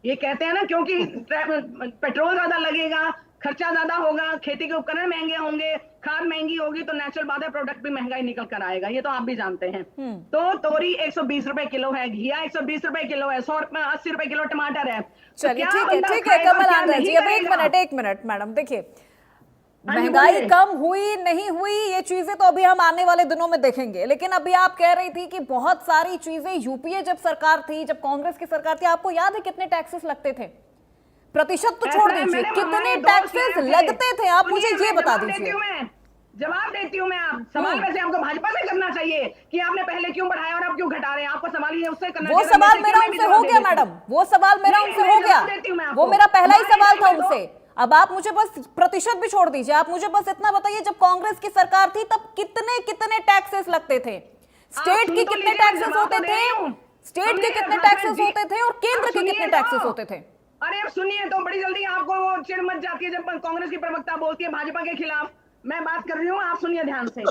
F: ये कहते हैं ना, क्योंकि पेट्रोल ज्यादा लगेगा, खर्चा ज्यादा होगा, खेती के उपकरण महंगे होंगे, खाद महंगी होगी, तो नेचुरल बात है प्रोडक्ट भी महंगा ही निकल कर आएगा, ये तो आप भी जानते हैं। तो तोरी 120 रुपए किलो है, घिया 120 रुपए किलो है, 80 रुपए किलो टमाटर है।
A: चलिए ठीक है कमल आंध्र जी, अब एक मिनट मैडम, देखिए महंगाई कम हुई नहीं हुई ये चीजें तो अभी हम आने वाले दिनों में देखेंगे, लेकिन अभी आप कह रही थी कि बहुत सारी चीजें यूपीए जब सरकार थी, जब कांग्रेस की सरकार थी, आपको याद है कितने टैक्सेस लगते थे? प्रतिशत तो छोड़ दीजिए, कितने टैक्सेस लगते थे आप मुझे ये बता दीजिए।
F: जवाब देती हूँ मैं। आप सवाल वैसे आपको भाजपा से करना चाहिए कि आपने पहले क्यों बढ़ाया और अब क्यों घटा रहे हैं, आपको सवाल ये उससे करना चाहिए।
A: वो सवाल मेरा उनसे हो गया मैडम, वो सवाल मेरा उनसे हो गया, वो मेरा पहला ही सवाल था उनसे। अब आप मुझे बस प्रतिशत भी छोड़ दीजिए, आप मुझे बस इतना बताइए जब कांग्रेस की सरकार थी तब कितने कितने टैक्सेस लगते थे? स्टेट के कितने टैक्सेस होते थे, स्टेट के कितने टैक्सेस होते थे और केंद्र के कितने टैक्सेस होते थे?
F: अरे अब सुनिए तो, बड़ी जल्दी आपको वो चिढ़ मच जाती है जब कांग्रेस की प्रवक्ता बोलती है भाजपा के खिलाफ। मैं बात कर रही हूँ, आप सुनिए ध्यान से।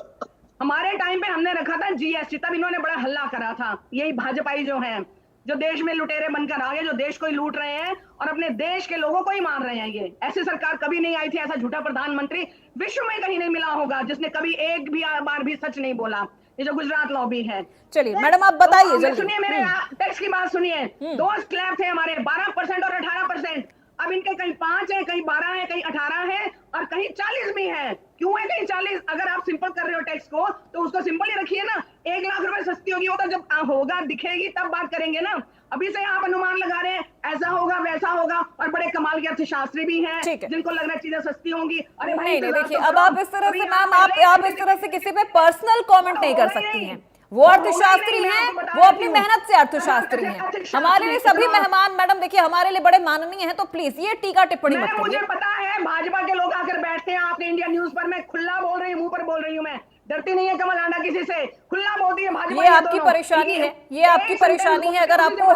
F: हमारे टाइम पे हमने रखा था जीएसटी, तब इन्होंने बड़ा हल्ला करा था। यही भाजपाई जो हैं, जो देश में लुटेरे बनकर आ गए, जो देश को ही लूट रहे हैं और अपने देश के लोगों को ही मार रहे हैं। ये ऐसी सरकार कभी नहीं आई थी, ऐसा झूठा प्रधानमंत्री विश्व में कहीं नहीं मिला होगा जिसने कभी एक भी बार भी सच नहीं बोला। ये जो गुजरात लॉबी है।
A: चलिए मैडम आप बताइए जल्दी।
F: सुनिए मेरे टैक्स की बात सुनिए। 2 स्लैब थे हमारे, 12% और 18%। अब इनके कहीं 5 है, कहीं 12 है, कहीं 18 है और कहीं 40 भी है। क्यों है कहीं 40? अगर आप सिंपल कर रहे हो टैक्स को तो उसको सिंपल ही रखिए ना। 1 लाख रुपए सस्ती होगी, वो तो जब होगा दिखेगी तब बात करेंगे ना। अभी से आप अनुमान लगा रहे हैं ऐसा होगा वैसा होगा, और बड़े कमाल के अर्थशास्त्री भी हैं जिनको लग रहा है चीजें सस्ती होंगी। अरे भाई
A: नहीं देखिए, अब आप इस तरह से मैम आप इस तरह से किसी पे पर्सनल कमेंट नहीं कर सकती हैं। वो अर्थशास्त्री हैं, वो अपनी मेहनत से अर्थशास्त्री हैं। हमारे लिए सभी मेहमान मैडम देखिए हमारे लिए बड़े माननीय हैं, तो प्लीज ये टीका टिप्पणी मत करिए।
F: मुझे पता है भाजपा के लोग आकर बैठते हैं आपके इंडिया न्यूज पर, मैं खुला बोल रही हूँ, मुंह पर बोल रही हूँ, मैं डरती नहीं है कमल आंडा किसी से, खुला बोलती है भाजपा।
A: ये आपकी परेशानी है, ये आपकी परेशानी है। अगर आपको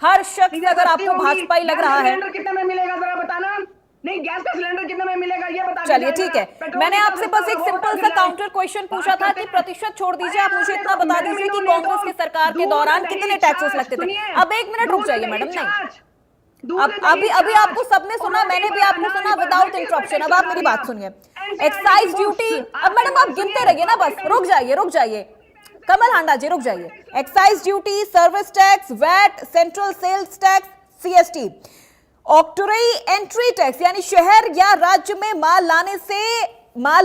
A: हर शख्स अगर आपको भाजपाई लग रहा है।
F: कितने में मिलेगा जरा बताना? नहीं, गैस का सिलेंडर कितने में मिलेगा ये बता।
A: चलिए ठीक है, मैंने आपसे बस एक सिंपल सा काउंटर क्वेश्चन पूछा था कि प्रतिशत छोड़ दीजिए, आप मुझे इतना बता दीजिए कि कांग्रेस की सरकार के दौरान कितने टैक्सेस लगते थे। अब 1 मिनट रुक जाइए मैडम, नहीं अभी आपको सबने सुना, मैंने भी आपको सुना विदाउट इंटरप्शन। अब आप मेरी बात सुनिए। एक्साइज ड्यूटी, अब मैडम आप गिनते रहिए ना, बस रुक जाइए कमल हांडा जी रुक जाइए। Excise duty, service tax, VAT, central sales tax, CST, octroi entry tax यानी शहर या राज्य में माल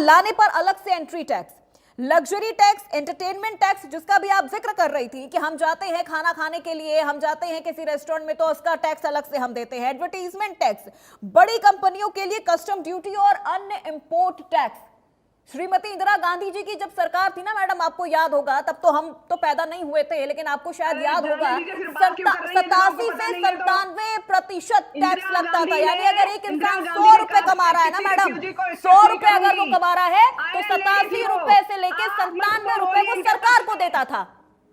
A: लाने पर अलग से entry tax, luxury tax, entertainment tax जिसका भी आप जिक्र कर रही थी कि हम जाते हैं खाना खाने के लिए, हम जाते हैं किसी रेस्टोरेंट में तो उसका टैक्स अलग से हम देते हैं, एडवर्टाइजमेंट टैक्स, बड़ी कंपनियों के लिए कस्टम ड्यूटी और अन्य इंपोर्ट टैक्स। श्रीमती इंदिरा गांधी जी की जब सरकार थी ना मैडम, आपको याद होगा, तब तो हम तो पैदा नहीं हुए थे, लेकिन आपको शायद याद होगा 87 से 97% टैक्स लगता था। यानी अगर एक इंसान 100 रुपए कमा रहा है ना मैडम, 100 रुपए अगर वो कमा रहा है तो 87 रुपए से लेके 97 रुपए वो सरकार को देता था।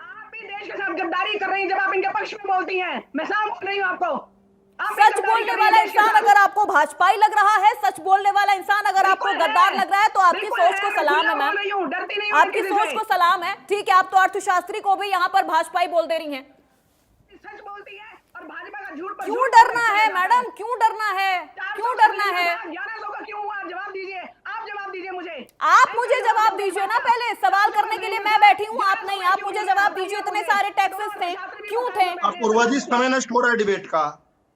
F: आप भी देश के साथ गद्दारी कर रही हैं जब आप इनके पक्ष में बोलती हैं। मैं साफ बोल रही हूँ आपको।
A: सच बोलने वाला इंसान अगर आपको भाजपाई लग रहा है, सच बोलने वाला इंसान अगर आपको गद्दार लग रहा है तो आपकी सोच को सलाम है मैम, आपकी सोच को सलाम है। ठीक है, आप तो अर्थशास्त्री को भी यहाँ पर भाजपाई बोल दे रही हैं।
F: सच बोलती है और भाजपा का झूठ पर
A: क्यों डरना है मैडम, क्यों डरना है, क्यों डरना है?
F: 1100 का क्यों हुआ? जवाब दीजिए, आप जवाब दीजिए मुझे।
A: आप मुझे जवाब दीजिए ना, पहले सवाल करने के लिए मैं बैठी हूँ, आप नहीं। आप मुझे जवाब दीजिए, इतने सारे टैक्सेस थे, क्यों थे?
E: पूर्वा जी समय नष्ट हो रहा है डिबेट का,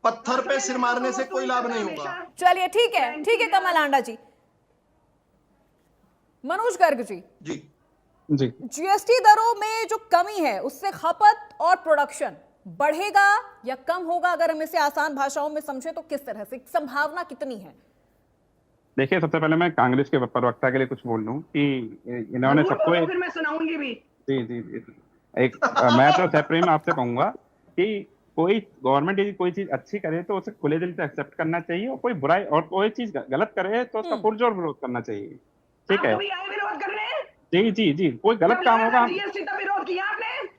E: पत्थर पे सिर मारने से कोई लाभ नहीं होगा।
A: चलिए ठीक है कमल हांडा जी। मनोज गर्ग जी
C: जी
A: जीएसटी दरों में जो कमी है उससे खपत और प्रोडक्शन बढ़ेगा या कम होगा? अगर हम इसे आसान भाषाओं में समझे तो किस तरह से, संभावना कितनी है?
C: देखिए, सबसे पहले मैं कांग्रेस के प्रवक्ता के लिए कुछ बोल लूं कि इन्होंने
F: जरूर
C: सबको
F: बोलो, फिर मैं सुनाऊंगी भी।
C: जी जी जी एक मैं तो सेपरेट में आपसे कहूंगा कि कोई गवर्नमेंट यदि कोई चीज अच्छी करे तो उसे खुले दिल से एक्सेप्ट करना चाहिए, और कोई बुराई और कोई चीज गलत करे तो उसका पुरजोर विरोध करना चाहिए। ठीक
F: आप
C: है?
F: कभी आए विरोध करने?
C: जी जी जी कोई गलत काम होगा,
F: जीएसटी का विरोध किया आपने?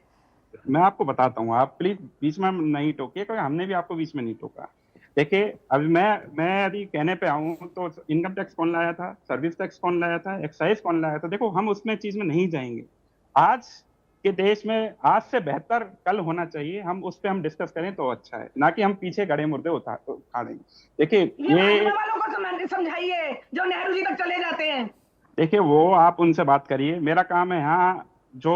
C: मैं आपको बताता हूँ, आप प्लीज बीच में नहीं टोकिए, क्योंकि हमने भी आपको बीच में नहीं टोका। देखिए, अभी मैं यदि कहने पे आऊं तो इनकम टैक्स कौन लाया था, सर्विस टैक्स कौन लाया था, एक्साइज कौन लाया था? देखो, हम उसमें चीज में नहीं जाएंगे। आज के देश में आज से बेहतर कल होना चाहिए, हम उस पर हम डिस्कस करें तो अच्छा है, ना कि हम पीछे गड़े मुर्दे उठा देंगे। देखिए
F: ये
C: ये
F: भाजपा वालों को समझाइए जो नेहरू जी तक चले जाते हैं।
C: देखिए वो आप उनसे बात करिए, मेरा काम है यहाँ जो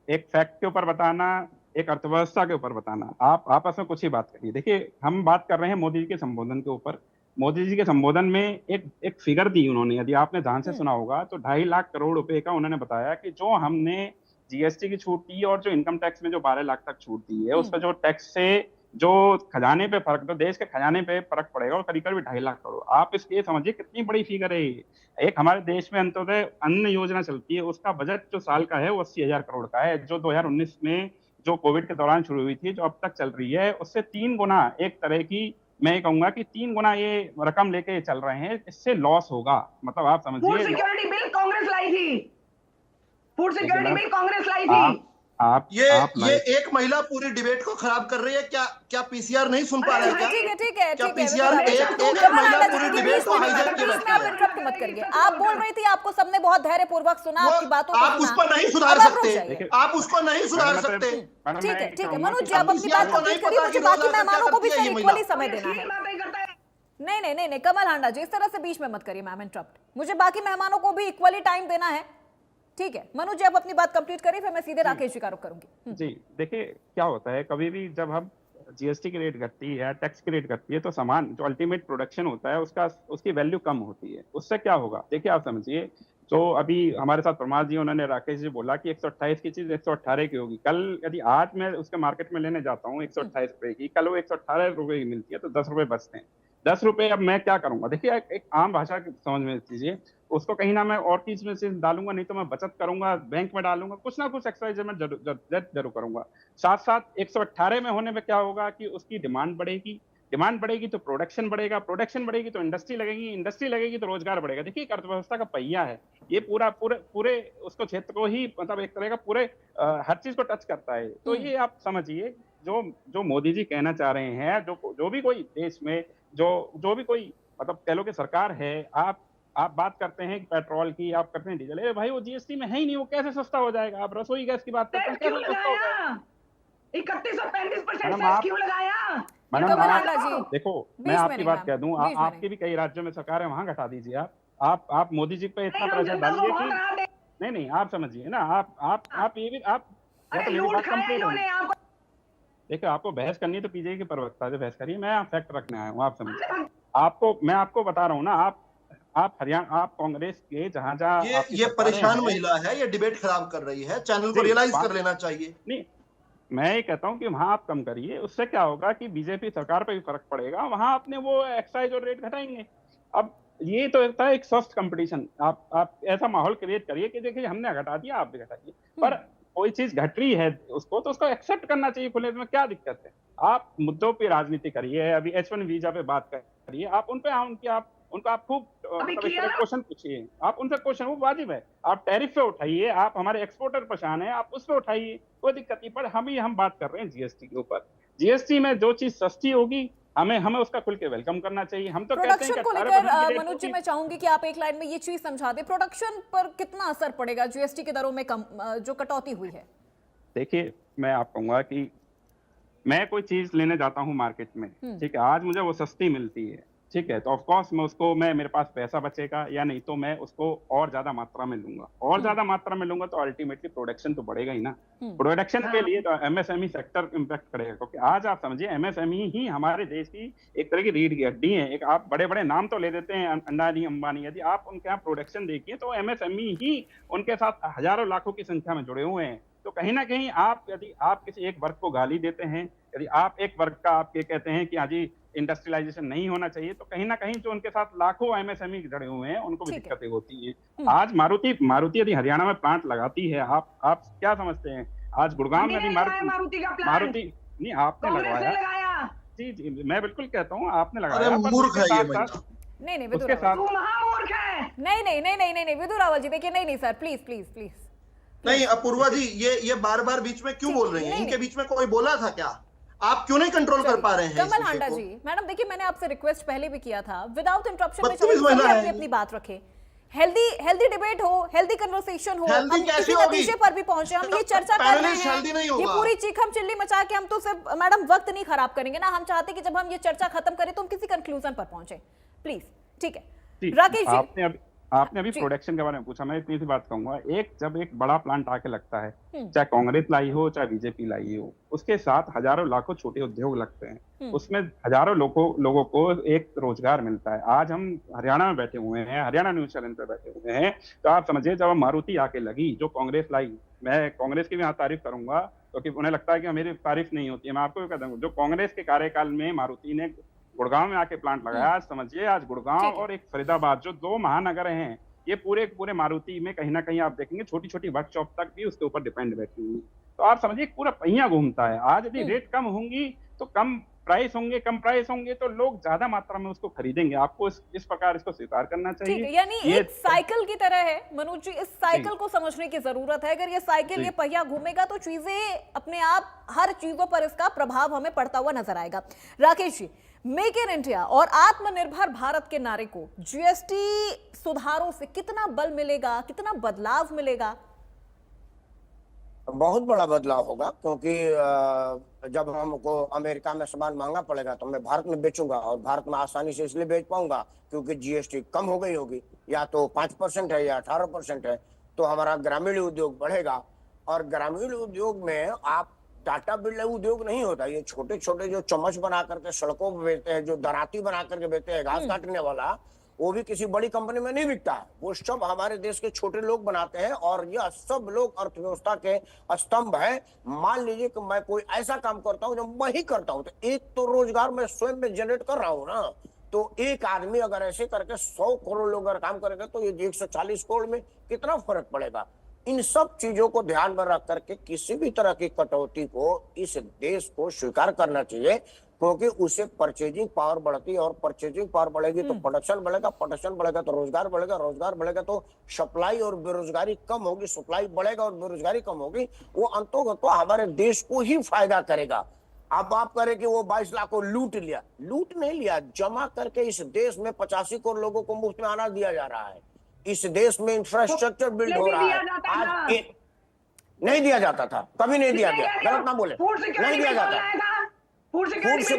C: एक फैक्ट के ऊपर बताना, एक अर्थव्यवस्था के ऊपर बताना। आप आपस में कुछ ही बात करिए। देखिए, हम बात कर रहे हैं मोदी जी के संबोधन के ऊपर। मोदी जी के संबोधन में एक फिगर दी उन्होंने, यदि आपने ध्यान से सुना होगा तो 2.5 लाख करोड़ रुपए का उन्होंने बताया कि जो हमने जीएसटी की छूट दी और जो इनकम टैक्स में जो 12 लाख तक छूट दी है, उस पर जो टैक्स से जो खजाने पे फर्क, तो देश के खजाने पे फर्क पड़ेगा और करीब करीब 2.5 लाख करोड़। आप इसके समझिए कितनी बड़ी फिगर है ये। एक हमारे देश में अंत्योदय अन्न योजना चलती है, उसका बजट जो साल का है वो 80,000 करोड़ का है, जो 2019 में जो कोविड के दौरान शुरू हुई थी, जो अब तक चल रही है, उससे 3 गुना एक तरह की, मैं ये कहूंगा कि 3 गुना ये रकम लेके चल रहे हैं। इससे लॉस होगा, मतलब आप
F: फूड
C: समझिए।
F: सिक्योरिटी बिल कांग्रेस लाई थी, फूड सिक्योरिटी बिल कांग्रेस लाई थी।
C: आप
E: ये
C: लाइक
E: एक महिला पूरी डिबेट को खराब कर रही है। क्या पीसीआर नहीं सुन पा रहा है क्या?
A: ठीक है
E: क्या
A: ठीक
E: पीसीआर
A: है
E: एक
A: कमल
E: महिला
A: आंडा
E: पूरी
A: जी,
E: डिबेट को हाईजैक किए
A: बीच
E: बैठी
A: में आप
E: है?
A: इंटरप्ट मत करिए। आप बोल रही थी, आपको सबने बहुत धैर्यपूर्वक सुना, आपकी बातों को
E: आप
A: सुना।
E: उसको नहीं सुधार
A: अब आप रुक
E: सकते,
A: जाइए।
E: आप उसको नहीं सुधार सकते।
A: ठीक है मनोज जी, आप अपनी बात
E: पीसीआर को नहीं
A: कंप्लीट करिए,
E: पता
A: मुझे
E: कि
A: बाकी
E: रोज आकर
A: मेहमानों
E: क्या
A: को भी
E: करती है
A: फिर
E: ये
A: इक्वली
E: महिला।
A: समय देना है।
F: बातें करता है।
A: नहीं कमल आंडा जी, इस तरह से बीच में मत करिए मैम इंटरप्ट, मुझे बाकी मेहमानों को भी इक्वली टाइम देना है। ठीक है मनोज जी, आप अपनी बात कंप्लीट करिए, फिर मैं सीधे राकेश जी का रुख करूंगी।
C: जी, देखिए क्या होता है, कभी भी जब हम जीएसटी की रेट घटती है, टैक्स की रेट घटती है, तो सामान जो अल्टीमेट प्रोडक्शन होता है उसकी वैल्यू कम होती है। उससे क्या होगा, देखिए आप समझिए, तो अभी हमारे साथ प्रमाद जी, उन्होंने राकेश जी बोला कि 128 की चीज 118 की होगी। कल यदि आज मैं उसके मार्केट में लेने जाता हूँ 128 रुपए की, कल वो 118 रुपए की मिलती है, तो 10 रुपए बचते हैं। 10 रुपए अब मैं क्या करूंगा? देखिए एक आम भाषा समझ में लीजिए, उसको कहीं ना मैं और चीज में से डालूंगा, नहीं तो मैं बचत करूंगा, बैंक में डालूंगा, कुछ ना कुछ एक्सरसाइज मैं जरूर करूंगा। साथ साथ 118 में होने में क्या होगा कि उसकी डिमांड बढ़ेगी, डिमांड बढ़ेगी तो प्रोडक्शन बढ़ेगा, प्रोडक्शन बढ़ेगी तो इंडस्ट्री लगेगी, इंडस्ट्री लगेगी तो रोजगार बढ़ेगा। देखिए, एक अर्थव्यवस्था का पहिया है ये, पूरे उसको क्षेत्र को ही, मतलब एक तरह का पूरे हर चीज को टच करता है। तो ये आप समझिए, जो मोदी जी कहना चाह रहे हैं, जो भी कोई देश में जो भी कोई, मतलब कह लो कि सरकार है, आप बात करते हैं पेट्रोल की, आप करते हैं डीजल, अरे भाई वो जीएसटी में है ही नहीं, वो कैसे सस्ता हो जाएगा? आप रसोई गैस की बात करते हैं,
F: क्यों
C: कैसे सस्ता हो जाएगा?
F: लगाया? 3135%
C: मैडम,
F: सेस क्यों लगाया?
C: मैडम
A: कमल
C: आप
A: आंडा जी,
C: देखो,
A: बीच
C: मैं
A: में
C: आपकी
A: नहीं
C: बात
A: मैम,
C: कह दूं,
A: बीच में
C: आपके भी कई राज्यों में सरकार है, वहां घटा दीजिए। आप मोदी जी पे इतना
F: नहीं, हम
C: प्रेशर
F: जनता को
C: डालिए
F: बहुत
C: कि
F: राहत दे।
C: नहीं आप समझिए ना, आप ये भी आप या
F: अरे
C: तो मेरी
F: लूट
C: बात
F: खाया
C: कंप्लीट होनी।
F: इन्होंने आपको।
C: देखिए, आपको बहस करनी है तो पीजीआई के प्रवक्ता से बहस करिए, मैं फैक्ट रखने आया हूँ, आप समझिए। मैं आपको बता रहा हूँ ना, आप हरियाणा, आप कांग्रेस के जहां जहां आपकी
E: ये
C: सरकारें
E: परेशान
C: हैं।
E: महिला है, ये डिबेट खराब कर रही है, चैनल को
C: जी,
E: रियलाइज कर लेना चाहिए।
C: नहीं, मैं ये कहता हूँ कि वहां आप कम करिए, उससे क्या होगा कि बीजेपी सरकार पे भी फर्क पड़ेगा, वहां अपने वो एक्साइज और रेट घटाएंगे। अब ये तो होता है एक स्वस्थ कंपटीशन, आप ऐसा माहौल क्रिएट करिए कि देखिए हमने घटा दिया, आप भी घटाइए, पर कोई चीज घट रही है उसको एक्सेप्ट करना चाहिए खुले में, क्या दिक्कत है? आप मुद्दों पे राजनीति करिए, अभी H1 वीजा पे बात करिए, आप उन पे उनका आप खूब
F: अभी
C: मतलब एक
F: किया
C: तरह
F: ना?
C: क्वेश्चन पूछिए, आप उनसे क्वेश्चन, वो वाजिब है। आप टैरिफ पे उठाइए, आप हमारे एक्सपोर्टर परेशान है, आप उस पे उठाइए, कोई दिक्कत नहीं। पर हम बात कर रहे हैं जीएसटी के ऊपर। जीएसटी में जो चीज सस्ती होगी, हमें उसका खुल के वेलकम करना चाहिए। हम तो कहते हैं
A: प्रोडक्शन
C: कि
A: को
C: 18%
A: लेकर
C: की रेट
A: मनोज जी,
C: होगी।
A: मैं चाहूंगी कि आप एक लाइन में ये चीज समझा दें, प्रोडक्शन पर कितना असर पड़ेगा जीएसटी की दरों में जो कटौती हुई है?
C: देखिए, मैं आप कहूंगा कि मैं कोई चीज लेने जाता हूँ मार्केट में, ठीक है, आज मुझे वो सस्ती मिलती है, ठीक है, तो ऑफ कोर्स मैं मेरे पास पैसा बचेगा या नहीं तो मैं उसको और ज्यादा मात्रा में लूंगा, और ज्यादा मात्रा में लूंगा तो अल्टीमेटली प्रोडक्शन तो बढ़ेगा ही ना। प्रोडक्शन के लिए तो एमएसएमई सेक्टर इम्पैक्ट करेगा, क्योंकि आज आप समझिए एमएसएमई ही हमारे देश की एक तरह की रीढ़ की हड्डी है। एक आप बड़े बड़े नाम तो ले देते हैं, अंडानी अंबानी, यदि आप उनके यहाँ प्रोडक्शन देखिए तो एमएसएमई ही उनके साथ हजारों लाखों की संख्या में जुड़े हुए हैं। तो कहीं ना कहीं यदि आप किसी एक वर्ग को गाली देते हैं, यदि आप एक वर्ग का आप ये कहते हैं कि हाँ जी इंडस्ट्रियलाइजेशन नहीं होना चाहिए, तो कहीं ना कहीं जो उनके साथ लाखों एमएसएमई जुड़े हुए हैं उनको भी
A: ठीक है।
C: दिक्कतें होती हैं। आज मारुति यदि हरियाणा में प्लांट लगाती है, आप क्या समझते हैं? आज गुड़गांव में भी
F: मारुति का प्लान
C: मारुति नहीं आपने
F: कांग्रेस ने
C: लगवाया।
F: लगाया।
C: जी, मैं बिल्कुल कहता हूँ आपने
E: अरे
C: लगाया, पर
E: मूर्ख
C: उसके
E: है ये
C: साथ-
E: भैया।
C: साथ-
A: नहीं नहीं विदु
C: उसके
A: रावल
C: साथ
F: तू महामूर्ख है।
A: नहीं नहीं नहीं नहीं नहीं नहीं विदु रावल जी देखिए, नहीं नहीं सर, प्लीज प्लीज प्लीज।
E: नहीं अपूर्वा जी, ये बार बार बीच में क्यों बोल रही हैं?
A: नहीं,
E: इनके बीच में कोई बोला था क्या? आप क्यों नहीं कंट्रोल कर पा रहे हैं इस
A: कमल
E: विषय
A: हांडा
E: को?
A: जी, मैडम देखिए मैंने आपसे रिक्वेस्ट पहले भी किया था, विदाउट इंटरप्शन में
E: बदतमीज
A: चलो
E: महिला
A: सभी
E: है
A: अपनी
E: ये।
A: अपनी बात रखें, हेल्दी डिबेट हो, हेल्दी कन्वर्सेशन हो,
E: Healthy
A: हम
E: कैसे
A: किसी
E: होगी?
A: नतीजे पर भी पहुंचे, हम ये चर्चा कर रहे
E: Panelist healthy नहीं
A: हैं, ये
E: होगा।
A: पूरी चीखम चिल्ली मचा के हम तो सिर्फ मैडम वक्त नहीं खराब करेंगे ना, हम चाहते हैं कि जब हम ये चर्चा खत्म करें तो हम किसी कंक्लूजन पर पहुंचे, प्लीज। ठीक है
C: जी,
A: राकेश जी,
C: आपने अभी
A: जी।
C: प्रोडक्शन के बारे में पूछा, मैं इतनी सी बात कहूंगा, जब एक बड़ा प्लांट आके लगता है, चाहे कांग्रेस लाई हो चाहे बीजेपी लाई हो, उसके साथ हजारों लाखों छोटे उद्योग लगते हैं, उसमें हजारों लोगों को एक रोजगार मिलता है। आज हम हरियाणा में बैठे हुए हैं, हरियाणा न्यूज चैनल पर बैठे हुए हैं, तो आप समझिए जब मारुति आके लगी, जो कांग्रेस लाई, मैं कांग्रेस की भी यहाँ तारीफ करूंगा क्योंकि उन्हें लगता है कि मेरी तारीफ नहीं होती है, मैं आपको भी कहता हूँ, जो कांग्रेस के कार्यकाल में मारुति ने गुड़गांव में आके प्लांट लगाया, आज समझिए आज गुड़गांव और एक फरीदाबाद जो दो महानगर हैं, ये पूरे मारुति में कहीं ना कहीं आप देखेंगे छोटी छोटी वर्कशॉप तक भी उसके ऊपर डिपेंड बैठी हुई। तो आप समझिए पूरा पहिया घूमता है। आज यदि रेट कम होंगी तो कम प्राइस होंगे तो लोग ज्यादा मात्रा में उसको खरीदेंगे। आपको इस प्रकार इसको स्वीकार करना
A: ठीक
C: चाहिए।
A: है, यानी
C: ये
A: एक साइकिल की तरह है मनोज जी, इस साइकिल को समझने की जरूरत है। अगर ये साइकिल,
C: जी।
A: ये पहिया घूमेगा तो चीजें अपने आप, हर चीजों पर इसका प्रभाव हमें पड़ता हुआ नजर आएगा। Rakesh ji, make in India और आत्मनिर्भर भारत के नारे को जीएसटी सुधारों से कितना बल मिलेगा, कितना बदलाव मिलेगा?
D: बहुत बड़ा बदलाव होगा, क्योंकि जब हमको अमेरिका में सामान महंगा पड़ेगा तो मैं भारत में बेचूंगा, और भारत में आसानी से इसलिए बेच पाऊंगा क्योंकि जीएसटी कम हो गई होगी, या तो 5% है या 18% है, तो हमारा ग्रामीण उद्योग बढ़ेगा। और ग्रामीण उद्योग में आप टाटा बिरला उद्योग नहीं होता, ये छोटे छोटे जो चम्मच बना करके सड़कों पर बेचते हैं, जो दराती बना करके बेचते हैं, घास काटने वाला, वो भी किसी बड़ी कंपनी में नहीं बिकता है, वो सब हमारे देश के छोटे लोग बनाते हैं, और यह सब लोग अर्थव्यवस्था के स्तंभ है। मान लीजिए कि मैं कोई ऐसा काम करता हूँ जो मैं ही करता हूँ, तो एक तो रोजगार मैं स्वयं में जनरेट कर रहा हूँ ना, तो एक आदमी अगर ऐसे करके 100 करोड़ लोग अगर काम करेंगे तो ये 140 करोड़ में कितना फर्क पड़ेगा। इन सब चीजों को ध्यान में रख करके किसी भी तरह की कटौती को इस देश को स्वीकार करना चाहिए, क्योंकि उससे परचेजिंग पावर बढ़ती है, और परचेजिंग पावर बढ़ेगी तो प्रोडक्शन बढ़ेगा, प्रोडक्शन बढ़ेगा तो रोजगार बढ़ेगा, रोजगार बढ़ेगा तो सप्लाई और बेरोजगारी कम होगी, सप्लाई बढ़ेगा और बेरोजगारी कम होगी, वो अंतोगत हमारे देश को ही फायदा करेगा। अब आप करें कि वो 22 लाख को लूट लिया, लूट नहीं लिया, जमा करके इस देश में 85 करोड़ लोगों को मुफ्त में अनाज दिया जा रहा है, इस देश में इंफ्रास्ट्रक्चर बिल्ड हो रहा है। आज नहीं दिया जाता था, कभी नहीं दिया गया, गलत ना बोले, नहीं दिया जाता। फूड सिक्योरिटी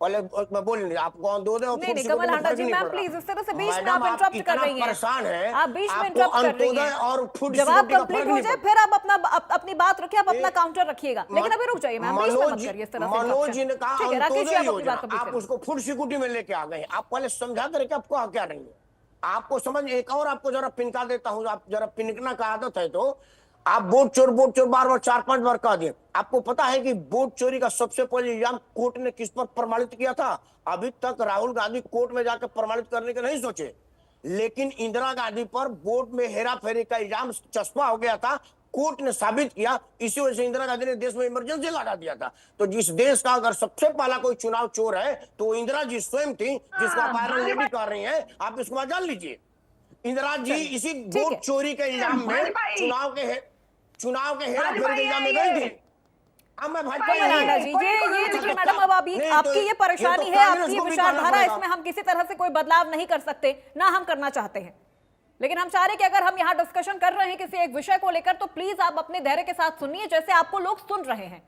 D: पहले मैं बोल नहीं, आप कौन दो दे और
A: नहीं, कमल हांडा जी, मैम प्लीज इस तरह से बीच में आप इंटरप्ट कर रही हैं।
D: परेशान है,
A: आप बीच में इंटरप्ट कर रही हैं।
D: और फूड
A: जब आप
D: सिक्योरिटी का
A: कंप्लीट
D: फर्क
A: हो
D: नहीं
A: जाए
D: पड़ता।
A: फिर आप अपनी बात रखिए, आप अपना काउंटर रखिएगा, लेकिन अभी रुक जाइए मैम, बीच में मत करिए इस तरह से
D: मनोज
A: interruption।
D: जी ने कहा
A: ठीक है राकेश जी, आप अपनी बात
D: योजना,
A: कंप्लीट
D: आप
A: करिए।
D: उसको फूड सिक्योरिटी में लेके आ गए। आप पहले समझा करें कि आपको क्या नहीं है, आपको समझ। एक और आपको जरा पिनका देता हूँ, आप जरा पिनकना का आदत है तो आप वोट चोर बार बार 4-5 बार कह दिए। आपको पता है कि वोट चोरी का सबसे पहले इल्जाम कोर्ट ने किस पर प्रमाणित किया था? अभी तक राहुल गांधी कोर्ट में जाकर प्रमाणित करने के नहीं सोचे, लेकिन इंदिरा गांधी पर वोट में हेरा फेरी का इल्जाम चस्पा हो गया था, कोर्ट ने साबित किया, इसी वजह से इंदिरा गांधी ने देश में इमरजेंसी लगा दिया था। तो जिस देश का अगर सबसे पहला कोई चुनाव चोर है तो इंदिरा जी स्वयं थी, जिसको आप आयरन लेडी कर रही हैं, आप इसको बात जान लीजिए। इंदिरा जी इसी वोट चोरी के इल्जाम में चुनाव के हेरा फेरी के इल्जाम में गई थी। अब मैं भाजपा
A: कमल हांडा जी, ये देखिए मैडम, अब अभी आपकी ये परेशानी है, आपकी ये विचारधारा, इसमें हम किसी तरह से कोई बदलाव नहीं कर सकते, ना हम करना चाहते हैं, लेकिन हम चाह रहे हैं कि अगर हम यहाँ डिस्कशन कर रहे हैं किसी एक विषय को लेकर तो प्लीज आप अपने धैर्य के साथ सुनिए, जैसे आपको लोग सुन रहे हैं।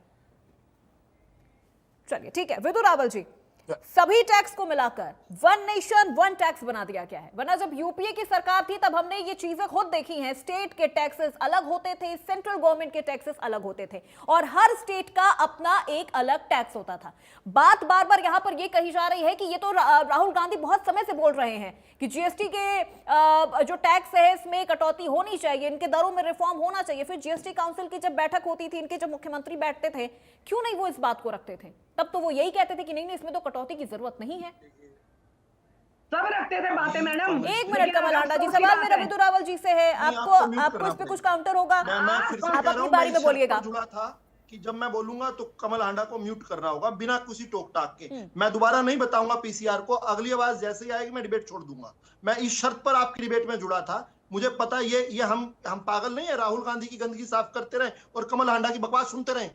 A: चलिए ठीक है, विदु रावल जी, सभी टैक्स को मिलाकर वन नेशन वन टैक्स बना दिया गया है। वरना जब यूपीए की सरकार थी तब हमने ये चीजें खुद देखी हैं। स्टेट के टैक्सेस अलग होते थे, सेंट्रल गवर्नमेंट के टैक्सेस अलग होते थे और हर स्टेट का अपना एक अलग टैक्स होता था। बात बार बार यहां पर ये कही जा रही है कि ये तो राहुल गांधी बहुत समय से बोल रहे हैं कि जीएसटी के जो टैक्स है इसमें कटौती होनी चाहिए, इनके दरों में रिफॉर्म होना चाहिए। फिर जीएसटी काउंसिल की जब बैठक होती थी, इनके जब मुख्यमंत्री बैठते थे, क्यों नहीं वो इस बात को रखते थे? तब तो वो यही कहते थे कि नहीं नहीं इसमें तो कटौती की जरूरत नहीं है।
F: सब रखते थे बातें मैडम।
A: एक मिनट कमल हांडा जी, सवाल मेरा विदुर रावल जी से है। आपको इस पे कुछ काउंटर होगा?
E: मैं फिर से
A: आप
E: कह रहा
A: अपनी
E: हूं,
A: बारी
E: मैं
A: में
E: इस
A: बोलिएगा।
E: शर्त पर जुड़ा था कि जब मैं बोलूंगा तो कमल हांडा को म्यूट करना होगा बिना किसी टोक टाक के। मैं दोबारा नहीं बताऊंगा पीसीआर को, अगली आवाज जैसे ही आएगी मैं डिबेट छोड़ दूंगा। मैं इस शर्त पर आपकी डिबेट में जुड़ा था। मुझे पता है ये हम पागल नहीं है, राहुल गांधी की गंदगी साफ करते रहे और कमल हांडा की बकवास सुनते रहे।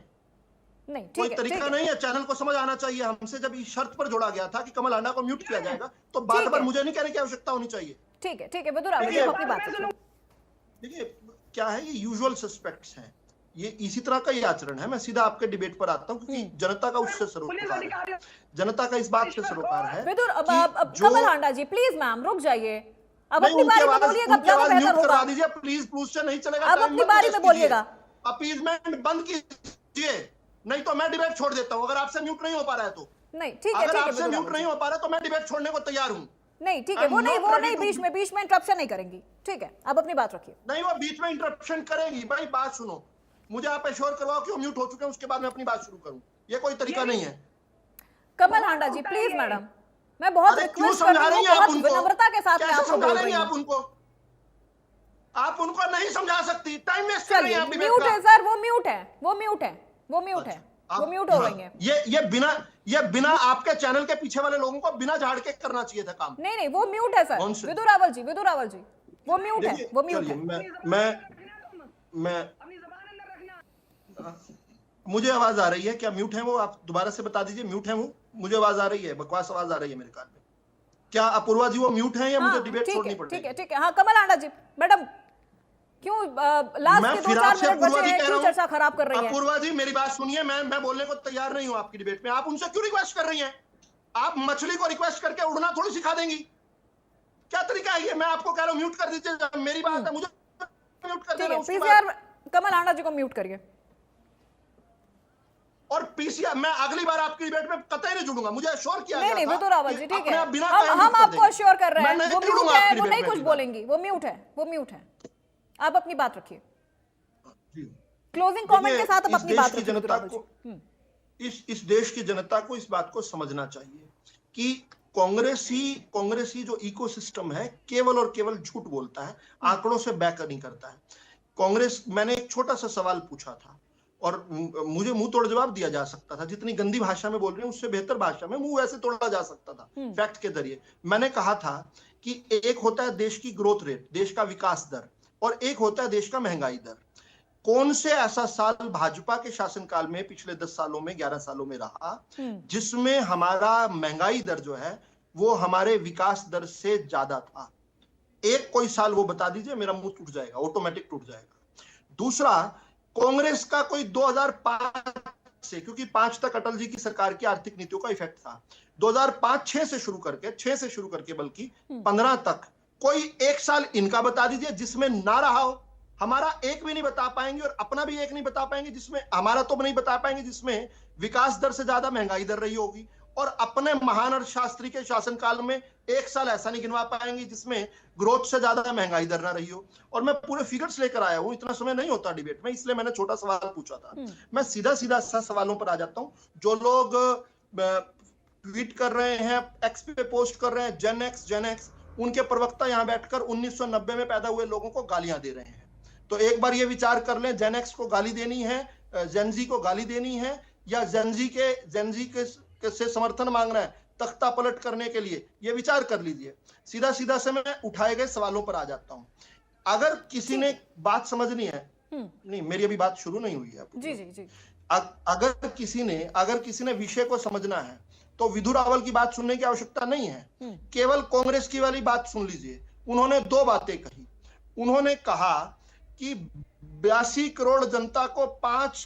A: नहीं,
E: कोई तरीका नहीं है, चैनल को समझ आना चाहिए। हमसे जब इस शर्त पर जोड़ा गया था कि कमल हांडा को म्यूट किया जाएगा तो बार बार मुझे नहीं कहने की आवश्यकता होनी चाहिए।
A: ठीक है विदुर रावल जी, आप अपनी बात रखिए।
E: देखिए क्या है, ये यूजुअल सस्पेक्ट्स हैं, ये इसी तरह का ही आचरण है। मैं सीधा आपके डिबेट पर आता हूँ क्योंकि जनता का उससे सरोकार है, जनता का इस बात से सरोकार है।
A: विदुर कमल हांडा जी प्लीज मैम रुक जाइए, अब अपनी बारी में बोलिएगा, ज्यादा बेहतर होगा।
E: दीजिए प्लीज, प्लीज से नहीं चलेगा।
A: अब अपनी बारी में बोलिएगा।
E: अपीजमेंट बंद कीजिए, नहीं तो मैं डिबेट छोड़ देता हूँ। अगर आपसे म्यूट नहीं हो पा रहा है तो
A: नहीं, ठीक है,
E: अगर आपसे म्यूट नहीं हो पा रहा तो मैं डिबेट छोड़ने को तैयार हूँ।
A: नहीं ठीक है, वो नहीं बीच में इंटरप्शन नहीं करेंगी। ठीक है, अब अपनी बात रखिए।
E: नहीं, वो बीच में इंटरप्शन करेगी। भाई बात सुनो, मुझे आप एश्योर करवाओ कि वो म्यूट हो चुके हैं, उसके बाद मैं अपनी बात शुरू करूं। ये कोई तरीका नहीं है।
A: कमल हांडा जी प्लीज मैडम, मैं बहुत रिक्वेस्ट कर रही हूं, बहुत विनम्रता के साथ मैं आपको बोल रही हूं।
E: आप उनको नहीं समझा सकती, टाइम वेस्ट कर रही हैं आप।
A: म्यूट है सर, वो म्यूट है वो म्यूट हो गई है।
E: ये बिना आपके चैनल के पीछे वाले लोगों को बिना झाड़ के करना चाहिए था काम।
A: नहीं वो म्यूट है सर। विदुर रावल जी वो म्यूट है।
E: मैं मुझे आवाज आ रही है क्या? म्यूट है वो? आप दोबारा से बता दीजिए, म्यूट है वो? मुझे आवाज आ रही है, बकवास आवाज आ रही है मेरे कान में। क्या अपूर्वा जी वो म्यूट है या मुझे डिबेट छोड़नी पड़ेगी?
A: ठीक है हाँ कमल हांडा जी मैडम, क्यों लास्ट के 2-4 मिनट बचे हैं, क्यों चर्चा खराब कर रही है?
E: अपूर्वा जी मेरी बात सुनिए, मैं बोलने को तैयार नहीं हूं आपकी डिबेट में। आप उनसे क्यों रिक्वेस्ट कर रही हैं? आप मछली को रिक्वेस्ट करके उड़ना थोड़ी सिखा देंगी। क्या तरीका है ये? मैं आपको कह रहा हूं म्यूट कर दीजिए, मेरी बात है, मुझे म्यूट कर देना।
A: पीसीआर कमल हांडा जी को म्यूट करिए।
E: और पीसीआर मैं अगली बार आपकी डिबेट में कतई नहीं जुड़ूंगा। मुझे अश्योर किया
A: नहीं विदुर रावल जी ठीक है,
E: हम
A: आपको अश्योर कर रहे हैं वो म्यूट है, वो नहीं कुछ बोलेंगी, वो म्यूट है। आप अपनी बात रखिए, क्लोजिंग कमेंट के साथ अपनी बात रखिए।
E: जनता को इस देश की जनता को इस बात को समझना चाहिए कि कांग्रेसी जो इकोसिस्टम है केवल और केवल झूठ बोलता है, आंकड़ों से बैक नहीं करता है। कांग्रेस, मैंने एक छोटा सा सवाल पूछा था और मुझे मुंह तोड़ जवाब दिया जा सकता था। जितनी गंदी भाषा में बोल रहे हैं उससे बेहतर भाषा में मुंह वैसे तोड़ा जा सकता था फैक्ट के जरिए। मैंने कहा था कि एक होता है देश की ग्रोथ रेट, देश का विकास दर, और एक होता है देश का महंगाई दर। कौन से ऐसा साल भाजपा के शासनकाल में पिछले 10 सालों में 11 सालों में रहा जिसमें हमारा महंगाई दर जो है वो हमारे विकास दर से ज्यादा था? एक कोई साल वो बता दीजिए, मेरा मुंह टूट जाएगा, ऑटोमेटिक टूट जाएगा। दूसरा, कांग्रेस का कोई 2005 से, क्योंकि 5 तक अटल जी की सरकार की आर्थिक नीतियों का इफेक्ट था, 2005-6 से शुरू करके बल्कि 15 तक कोई एक साल इनका बता दीजिए जिसमें ना रहा हो। हमारा एक भी नहीं बता पाएंगे और अपना भी एक नहीं बता पाएंगे जिसमें, हमारा तो नहीं बता पाएंगे जिसमें विकास दर से ज्यादा महंगाई दर रही होगी, और अपने महान अर्थशास्त्री के शासनकाल में एक साल ऐसा नहीं गिनवा पाएंगे जिसमें ग्रोथ से ज्यादा महंगाई दर ना रही हो। और मैं पूरे फिगर्स लेकर आया हूं, इतना समय नहीं होता डिबेट में, इसलिए मैंने छोटा सवाल पूछा था। मैं सीधा सवालों पर आ जाता हूं। जो लोग ट्वीट कर रहे हैं, एक्स पे पोस्ट कर रहे हैं, जेन एक्स, उनके प्रवक्ता यहां बैठकर 1990 में पैदा हुए लोगों को गालियां दे रहे हैं। तो एक बार ये विचार कर लें, जेन एक्स को गाली देनी है, जेनजी को गाली देनी है, या जेनजी के से समर्थन मांग रहे हैं तख्ता पलट करने के लिए, ये विचार कर लीजिए। सीधा से मैं उठाए गए सवालों पर आ जाता हूं। अगर किसी ने बात समझनी है, नहीं मेरी अभी बात शुरू नहीं हुई है जी। अगर किसी ने विषय को समझना है तो विधु रावल की बात सुनने की आवश्यकता नहीं है, केवल कांग्रेस की वाली बात सुन लीजिए। उन्होंने 2 बातें कही। उन्होंने कहा कि 82 करोड़ जनता को 5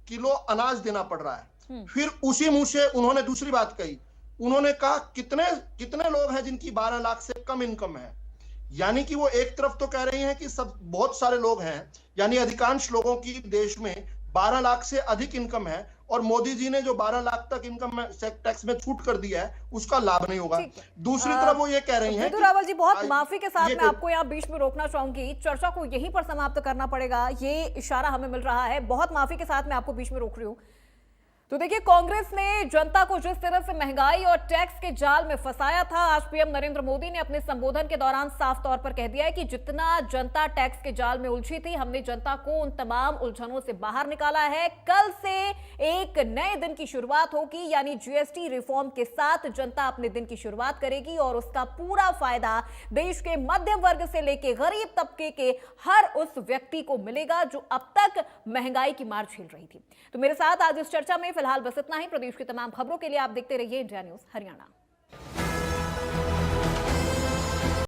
E: किलो अनाज देना पड़ रहा है। फिर उसी मुंह से उन्होंने दूसरी बात कही, उन्होंने कहा कितने कितने लोग हैं जिनकी 12 लाख से कम इनकम है। यानी कि वो एक तरफ तो कह रही हैं कि सब बहुत सारे लोग हैं, यानी अधिकांश लोगों की देश में 12 लाख से अधिक इनकम है, और मोदी जी ने जो 12 लाख तक इनकम टैक्स में छूट कर दिया है उसका लाभ नहीं होगा।
A: ठीक है।
E: दूसरी तरफ वो ये कह रही हैं
A: विदु रावल जी, बहुत
E: कि
A: माफी के साथ
E: ये
A: मैं आपको यहाँ बीच में रोकना चाहूंगी, चर्चा को यहीं पर समाप्त करना पड़ेगा, ये इशारा हमें मिल रहा है। बहुत माफी के साथ मैं आपको बीच में रोक रही हूँ। तो देखिए, कांग्रेस ने जनता को जिस तरह से महंगाई और टैक्स के जाल में फंसाया था, आज पीएम नरेंद्र मोदी ने अपने संबोधन के दौरान साफ तौर पर कह दिया है कि जितना जनता टैक्स के जाल में उलझी थी, हमने जनता को उन तमाम उलझनों से बाहर निकाला है। कल से एक नए दिन की शुरुआत होगी, यानी जीएसटी रिफॉर्म के साथ जनता अपने दिन की शुरुआत करेगी और उसका पूरा फायदा देश के मध्यम वर्ग से लेकर गरीब तबके के हर उस व्यक्ति को मिलेगा जो अब तक महंगाई की मार झेल रही थी। तो मेरे साथ आज इस चर्चा में फिलहाल बस इतना ही। प्रदेश की तमाम खबरों के लिए आप देखते रहिए इंडिया न्यूज हरियाणा।